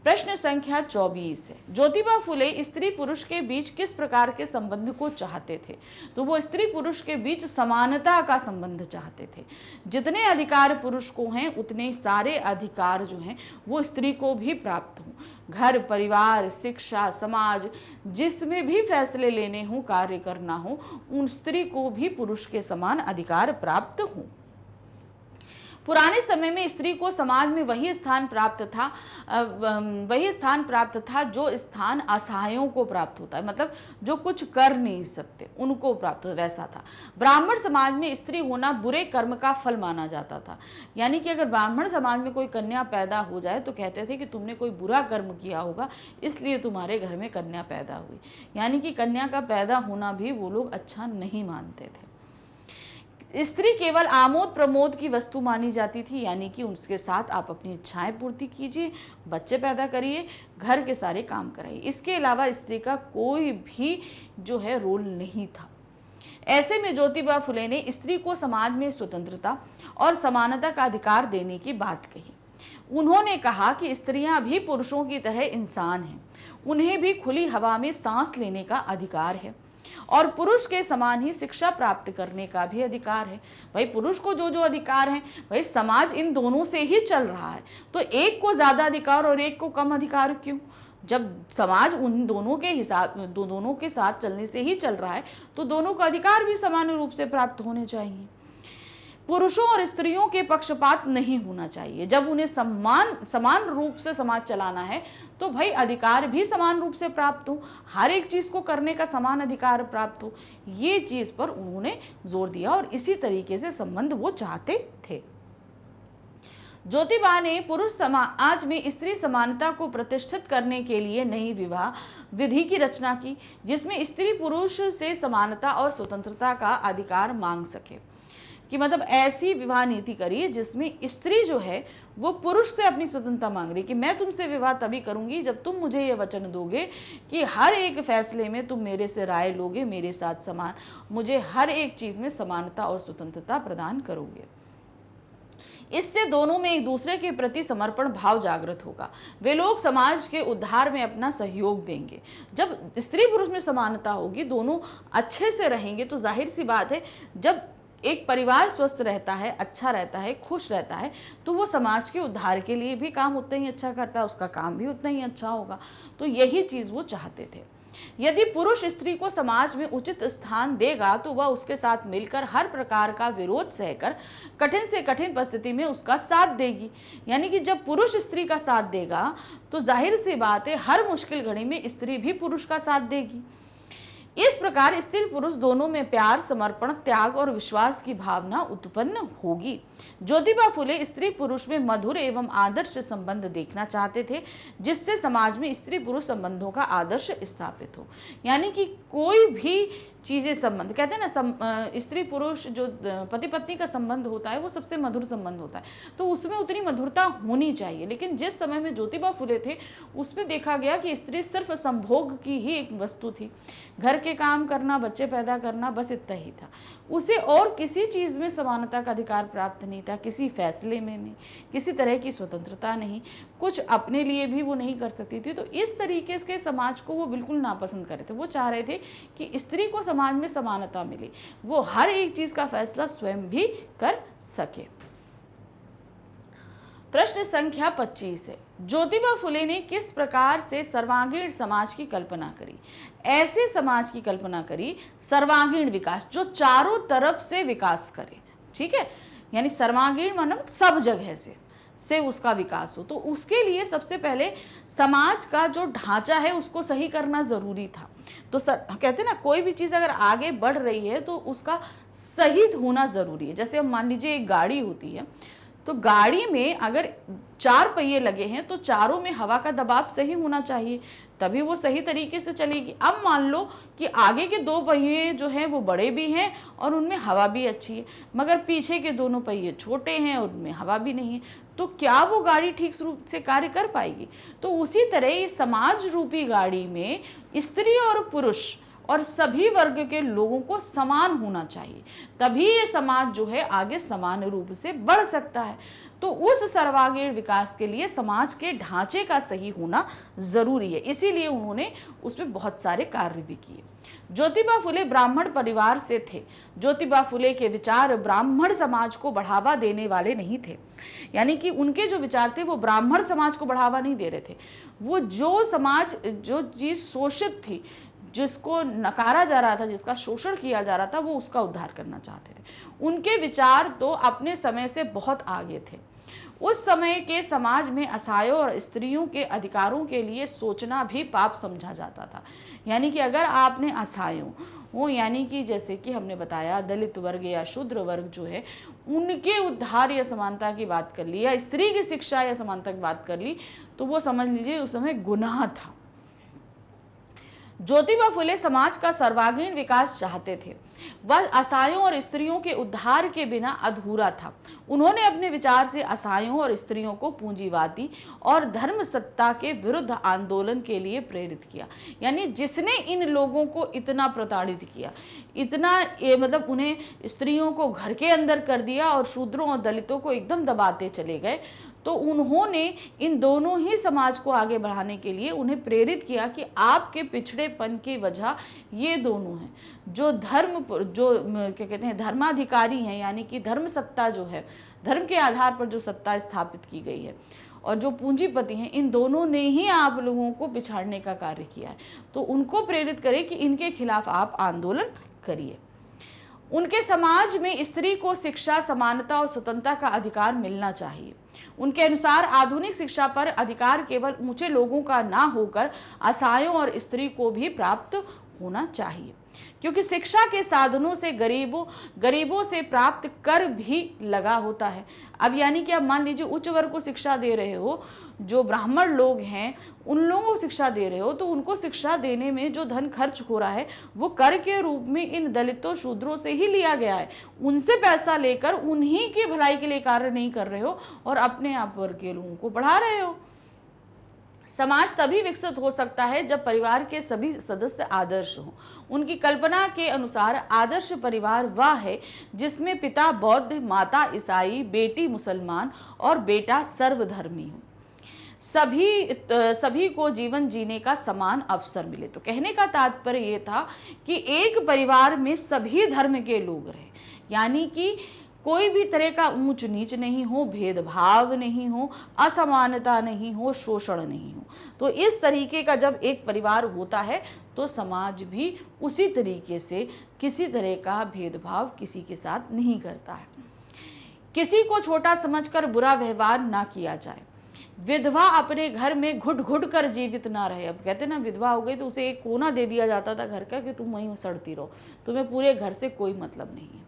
प्रश्न संख्या 24 है, ज्योतिबा फुले स्त्री पुरुष के बीच किस प्रकार के संबंध को चाहते थे? तो वो स्त्री पुरुष के बीच समानता का संबंध चाहते थे। जितने अधिकार पुरुष को हैं, उतने सारे अधिकार जो हैं वो स्त्री को भी प्राप्त हों। घर, परिवार, शिक्षा, समाज, जिसमें भी फैसले लेने हो, कार्य करना हो, उन स्त्री को भी पुरुष के समान अधिकार प्राप्त हों। पुराने समय में स्त्री को समाज में वही स्थान प्राप्त था जो स्थान असहायों को प्राप्त होता है, मतलब जो कुछ कर नहीं सकते उनको प्राप्त, वैसा था। ब्राह्मण समाज में स्त्री होना बुरे कर्म का फल माना जाता था। यानी कि अगर ब्राह्मण समाज में कोई कन्या पैदा हो जाए तो कहते थे कि तुमने कोई बुरा कर्म किया होगा, इसलिए तुम्हारे घर में कन्या पैदा हुई। यानी कि कन्या का पैदा होना भी वो लोग अच्छा नहीं मानते थे। स्त्री केवल आमोद प्रमोद की वस्तु मानी जाती थी, यानी कि उसके साथ आप अपनी इच्छाएं पूर्ति कीजिए, बच्चे पैदा करिए, घर के सारे काम कराइए। इसके अलावा स्त्री का कोई भी जो है रोल नहीं था। ऐसे में ज्योतिबा फुले ने स्त्री को समाज में स्वतंत्रता और समानता का अधिकार देने की बात कही। उन्होंने कहा कि स्त्रियां भी पुरुषों की तरह इंसान हैं, उन्हें भी खुली हवा में सांस लेने का अधिकार है और पुरुष के समान ही शिक्षा प्राप्त करने का भी अधिकार है। भाई पुरुष को जो जो अधिकार हैं, भाई समाज इन दोनों से ही चल रहा है, तो एक को ज्यादा अधिकार और एक को कम अधिकार क्यों? जब समाज उन दोनों के हिसाब दोनों के साथ चलने से ही चल रहा है, तो दोनों का अधिकार भी समान रूप से प्राप्त होने चाहिए। पुरुषों और स्त्रियों के पक्षपात नहीं होना चाहिए। जब उन्हें समान रूप से समाज चलाना है, तो भाई अधिकार भी समान रूप से प्राप्त हो, हर एक चीज को करने का समान अधिकार प्राप्त हो। ये चीज पर उन्होंने जोर दिया और इसी तरीके से संबंध वो चाहते थे। ज्योतिबा ने पुरुष समाज में स्त्री समानता को प्रतिष्ठित करने के लिए नई विवाह विधि की रचना की, जिसमें स्त्री पुरुष से समानता और स्वतंत्रता का अधिकार मांग सके। कि मतलब ऐसी विवाह नीति करी जिसमें स्त्री जो है वो पुरुष से अपनी स्वतंत्रता मांग रही कि मैं तुमसे विवाह तभी करूंगी जब तुम मुझे ये वचन दोगे कि हर एक फैसले में तुम मेरे से राय लोगे, मेरे साथ समान, मुझे हर एक चीज में समानता और स्वतंत्रता प्रदान करोगे। इससे दोनों में एक दूसरे के प्रति समर्पण भाव जागृत होगा। वे लोग समाज के उद्धार में अपना सहयोग देंगे। जब स्त्री पुरुष में समानता होगी, दोनों अच्छे से रहेंगे, तो जाहिर सी बात है जब एक परिवार स्वस्थ रहता है, अच्छा रहता है, खुश रहता है, तो वो समाज के उद्धार के लिए भी काम उतना ही अच्छा करता है, उसका काम भी उतना ही अच्छा होगा। तो यही चीज वो चाहते थे। यदि पुरुष स्त्री को समाज में उचित स्थान देगा, तो वह उसके साथ मिलकर हर प्रकार का विरोध सहकर कठिन से कठिन परिस्थिति में उसका साथ देगी। यानी कि जब पुरुष स्त्री का साथ देगा, तो जाहिर सी बात है हर मुश्किल घड़ी में स्त्री भी पुरुष का साथ देगी। इस प्रकार स्त्री पुरुष दोनों में प्यार, समर्पण, त्याग और विश्वास की भावना उत्पन्न होगी। ज्योतिबा फुले स्त्री पुरुष में मधुर एवं आदर्श संबंध देखना चाहते थे, जिससे समाज में स्त्री पुरुष संबंधों का आदर्श स्थापित हो। यानी कि कोई भी चीजें संबंध, कहते हैं ना स्त्री पुरुष जो पति पत्नी का संबंध होता है वो सबसे मधुर संबंध होता है, तो उसमें उतनी मधुरता होनी चाहिए। लेकिन जिस समय में ज्योतिबा फुले थे, उसमें देखा गया कि स्त्री सिर्फ संभोग की ही एक वस्तु थी। घर के काम करना, बच्चे पैदा करना, बस इतना ही था। उसे और किसी चीज में समानता का अधिकार प्राप्त नहीं था, किसी फैसले में नहीं, किसी तरह की स्वतंत्रता नहीं, कुछ अपने लिए भी वो नहीं कर सकती थी। तो इस तरीके के समाज को वो बिल्कुल नापसंद कर रहे थे। वो चाह रहे थे कि स्त्री को समाज में समानता मिले, वो हर एक चीज का फैसला स्वयं भी कर सके। प्रश्न संख्या 25 है, ज्योतिबा फुले ने किस प्रकार से सर्वांगीण समाज की कल्पना करी? ऐसे समाज की कल्पना करी सर्वांगीण विकास, जो चारों तरफ से विकास करे। ठीक है, यानी सर्वांगीण मतलब सब जगह से उसका विकास हो। तो उसके लिए सबसे पहले समाज का जो ढांचा है उसको सही करना जरूरी था। तो कहते हैं ना, कोई भी चीज अगर आगे बढ़ रही है तो उसका सही होना जरूरी है। जैसे अब मान लीजिए एक गाड़ी होती है, तो गाड़ी में अगर 4 पहिए लगे हैं तो चारों में हवा का दबाव सही होना चाहिए, तभी वो सही तरीके से चलेगी। अब मान लो कि आगे के 2 पहिए जो हैं वो बड़े भी हैं और उनमें हवा भी अच्छी है, मगर पीछे के दोनों पहिए छोटे हैं और उनमें हवा भी नहीं है, तो क्या वो गाड़ी ठीक रूप से कार्य कर पाएगी? तो उसी तरह इस समाज रूपी गाड़ी में स्त्री और पुरुष और सभी वर्ग के लोगों को समान होना चाहिए, तभी ये समाज जो है आगे समान रूप से बढ़ सकता है। तो उस सर्वांगीण विकास के लिए समाज के ढांचे का सही होना जरूरी है, इसीलिए उन्होंने उसमें बहुत सारे कार्य भी किए। ज्योतिबा फुले ब्राह्मण परिवार से थे। ज्योतिबा फुले के विचार ब्राह्मण समाज को बढ़ावा देने वाले नहीं थे, यानी कि उनके जो विचार थे वो ब्राह्मण समाज को बढ़ावा नहीं दे रहे थे। वो जो समाज, जो चीज शोषित थी, जिसको नकारा जा रहा था, जिसका शोषण किया जा रहा था, वो उसका उद्धार करना चाहते थे। उनके विचार तो अपने समय से बहुत आगे थे। उस समय के समाज में असहायों और स्त्रियों के अधिकारों के लिए सोचना भी पाप समझा जाता था। यानी कि अगर आपने असहायों वो, यानी कि जैसे कि हमने बताया दलित वर्ग या शूद्र वर्ग जो है, उनके उद्धार या समानता की बात कर ली या स्त्री की शिक्षा या समानता की बात कर ली, तो वो समझ लीजिए उस समय गुनाह था। ज्योतिबा फुले समाज का सर्वांगीण विकास चाहते थे। वह असहायों और स्त्रियों के उद्धार के बिना अधूरा था। उन्होंने अपने विचार से असहायों और स्त्रियों को पूंजीवादी और धर्म सत्ता के विरुद्ध आंदोलन के लिए प्रेरित किया। यानी जिसने इन लोगों को इतना प्रताड़ित किया, इतना मतलब उन्हें स्त्रियों को घर के अंदर कर दिया और शूद्रों और दलितों को एकदम दबाते चले गए, तो उन्होंने इन दोनों ही समाज को आगे बढ़ाने के लिए उन्हें प्रेरित किया कि आपके पिछड़ेपन की वजह ये दोनों हैं। जो क्या कहते हैं, धर्माधिकारी हैं, यानी कि धर्म सत्ता जो है, धर्म के आधार पर जो सत्ता स्थापित की गई है, और जो पूंजीपति हैं, इन दोनों ने ही आप लोगों को पिछाड़ने का कार्य किया है। तो उनको प्रेरित करें कि इनके खिलाफ आप आंदोलन करिए। उनके समाज में स्त्री को शिक्षा, समानता और स्वतंत्रता का अधिकार मिलना चाहिए। उनके अनुसार आधुनिक शिक्षा पर अधिकार केवल ऊंचे लोगों का ना होकर असहायों और स्त्री को भी प्राप्त होना चाहिए, क्योंकि शिक्षा के साधनों से गरीबों से प्राप्त कर भी लगा होता है। अब यानी कि आप मान लीजिए उच्च वर्ग को शिक्षा दे रहे हो, जो ब्राह्मण लोग हैं उन लोगों को शिक्षा दे रहे हो, तो उनको शिक्षा देने में जो धन खर्च हो रहा है वो कर के रूप में इन दलितों शूद्रों से ही लिया गया है। उनसे पैसा लेकर उन्हीं की भलाई के लिए कार्य नहीं कर रहे हो और अपने आप वर्ग के लोगों को बढ़ा रहे हो। समाज तभी विकसित हो सकता है जब परिवार के सभी सदस्य आदर्श हों। उनकी कल्पना के अनुसार आदर्श परिवार वह है जिसमें पिता बौद्ध, माता ईसाई, बेटी मुसलमान और बेटा सर्वधर्मी हो। सभी को जीवन जीने का समान अवसर मिले। तो कहने का तात्पर्य ये था कि एक परिवार में सभी धर्म के लोग रहे, यानी कि कोई भी तरह का ऊंच नीच नहीं हो, भेदभाव नहीं हो, असमानता नहीं हो, शोषण नहीं हो। तो इस तरीके का जब एक परिवार होता है तो समाज भी उसी तरीके से किसी तरह का भेदभाव किसी के साथ नहीं करता है। किसी को छोटा समझकर बुरा व्यवहार ना किया जाए। विधवा अपने घर में घुट घुट कर जीवित ना रहे। अब कहते ना, विधवा हो गई तो उसे एक कोना दे दिया जाता था घर का कि तुम वहीं सड़ती रहो, तुम्हें पूरे घर से कोई मतलब नहीं है।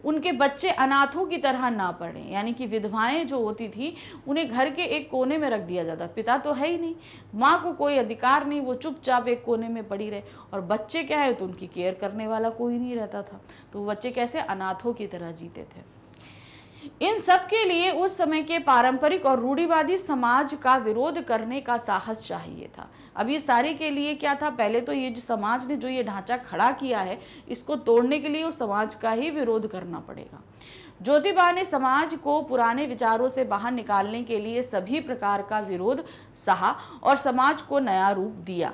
उनके बच्चे अनाथों की तरह ना पढ़े, यानी कि विधवाएं जो होती थी उन्हें घर के एक कोने में रख दिया जाता। पिता तो है ही नहीं, माँ को कोई अधिकार नहीं, वो चुपचाप एक कोने में पड़ी रहे। और बच्चे क्या है, तो उनकी केयर करने वाला कोई नहीं रहता था, तो बच्चे कैसे अनाथों की तरह जीते थे। इन सब के लिए उस समय के पारंपरिक और रूढ़िवादी समाज का विरोध करने का साहस चाहिए था। अब ये सारे के लिए क्या था, पहले तो ये जो समाज ने जो ये ढांचा खड़ा किया है, इसको तोड़ने के लिए उस समाज का ही विरोध करना पड़ेगा। ज्योतिबा ने समाज को पुराने विचारों से बाहर निकालने के लिए सभी प्रकार का विरोध सहा और समाज को नया रूप दिया।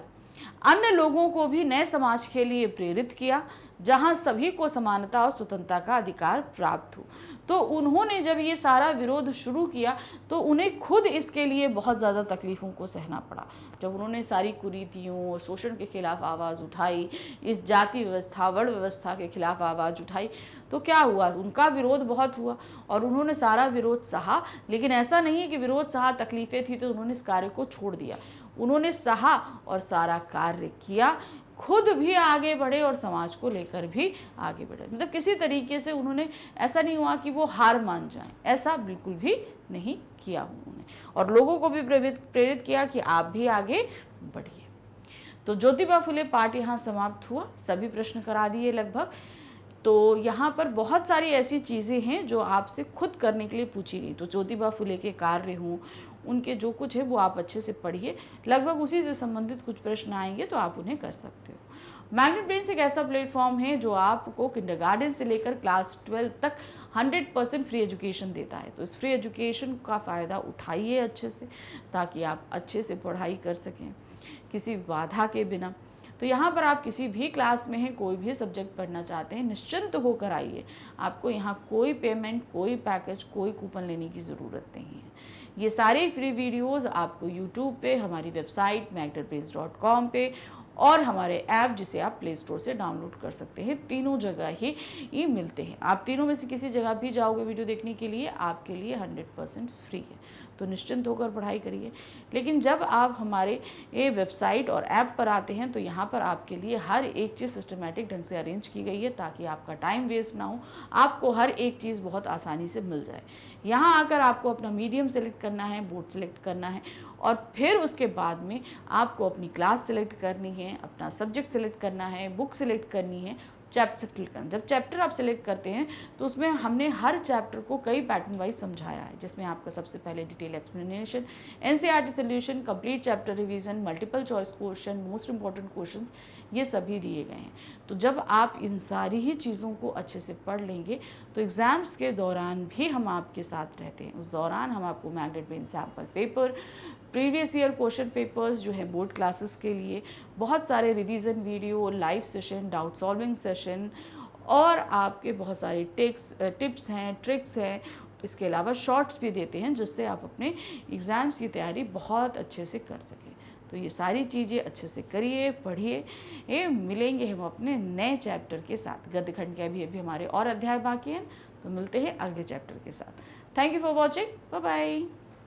अन्य लोगों को भी नए समाज के लिए प्रेरित किया, जहां सभी को समानता और स्वतंत्रता का अधिकार प्राप्त हो। तो उन्होंने जब ये सारा विरोध शुरू किया तो उन्हें खुद इसके लिए बहुत ज़्यादा तकलीफ़ों को सहना पड़ा। जब उन्होंने सारी कुरीतियों और शोषण के खिलाफ आवाज़ उठाई, इस जाति व्यवस्था, वर्ण व्यवस्था के खिलाफ आवाज़ उठाई, तो क्या हुआ, उनका विरोध बहुत हुआ और उन्होंने सारा विरोध सहा। लेकिन ऐसा नहीं है कि विरोध सहा, तकलीफ़ें थी तो उन्होंने इस कार्य को छोड़ दिया। उन्होंने सहा और सारा कार्य किया, खुद भी आगे बढ़े और समाज को लेकर भी आगे बढ़े। मतलब किसी तरीके से उन्होंने, ऐसा नहीं हुआ कि वो हार मान जाएं, ऐसा बिल्कुल भी नहीं किया उन्होंने। और लोगों को भी प्रेरित किया कि आप भी आगे बढ़िए। तो ज्योतिबा फुले पाठ यहाँ समाप्त हुआ, सभी प्रश्न करा दिए लगभग। तो यहाँ पर बहुत सारी ऐसी चीज़ें हैं जो आपसे खुद करने के लिए पूछी गई। तो ज्योतिबा फुले के कार्य हों, उनके जो कुछ है वो आप अच्छे से पढ़िए, लगभग उसी से संबंधित कुछ प्रश्न आएंगे तो आप उन्हें कर सकते हो। मैग्नेट ब्रेन्स एक ऐसा प्लेटफॉर्म है जो आपको किंडरगार्टन से लेकर क्लास 12 तक 100% फ्री एजुकेशन देता है। तो इस फ्री एजुकेशन का फ़ायदा उठाइए अच्छे से, ताकि आप अच्छे से पढ़ाई कर सकें किसी बाधा के बिना। तो यहाँ पर आप किसी भी क्लास में हैं, कोई भी सब्जेक्ट पढ़ना चाहते हैं, निश्चिंत होकर आइए। आपको यहाँ कोई पेमेंट, कोई पैकेज, कोई कूपन लेने की ज़रूरत नहीं है। ये सारे फ्री वीडियोस आपको यूट्यूब पे, हमारी वेबसाइट magnetbrains.com पे और हमारे ऐप जिसे आप प्ले स्टोर से डाउनलोड कर सकते हैं, तीनों जगह ही ये मिलते हैं। आप तीनों में से किसी जगह भी जाओगे वीडियो देखने के लिए, आपके लिए 100% फ्री है। तो निश्चिंत होकर पढ़ाई करिए। लेकिन जब आप हमारे ये वेबसाइट और ऐप पर आते हैं तो यहाँ पर आपके लिए हर एक चीज़ सिस्टमेटिक ढंग से अरेंज की गई है, ताकि आपका टाइम वेस्ट ना हो, आपको हर एक चीज़ बहुत आसानी से मिल जाए। यहाँ आकर आपको अपना मीडियम सेलेक्ट करना है, बोर्ड सेलेक्ट करना है और फिर उसके बाद में आपको अपनी क्लास सेलेक्ट करनी है, अपना सब्जेक्ट सेलेक्ट करना है, बुक सेलेक्ट करनी है, चैप्टर सेलेक्ट करना। जब चैप्टर आप सेलेक्ट करते हैं तो उसमें हमने हर चैप्टर को कई पैटर्न वाइज समझाया है, जिसमें आपका सबसे पहले detail explanation, NCERT solution, complete chapter revision, multiple choice question, most important questions, ये सभी दिए गए हैं। तो जब आप इन सारी ही चीज़ों को अच्छे से पढ़ लेंगे तो एग्ज़ाम्स के दौरान भी हम आपके साथ रहते हैं। उस दौरान हम आपको magnet pen sample paper, previous year question papers जो है बोर्ड क्लासेस के लिए, बहुत सारे revision video, live session, doubt solving session, और आपके बहुत सारे टिप्स हैं, ट्रिक्स हैं, इसके अलावा शॉर्ट्स भी देते हैं जिससे आप अपने एग्ज़ाम्स की तैयारी बहुत अच्छे से कर सकें। तो ये सारी चीज़ें अच्छे से करिए, पढ़िए। ये मिलेंगे हम अपने नए चैप्टर के साथ। गद्य खंड के अभी हमारे और अध्याय बाकी हैं, तो मिलते हैं अगले चैप्टर के साथ। Thank you for watching, bye bye.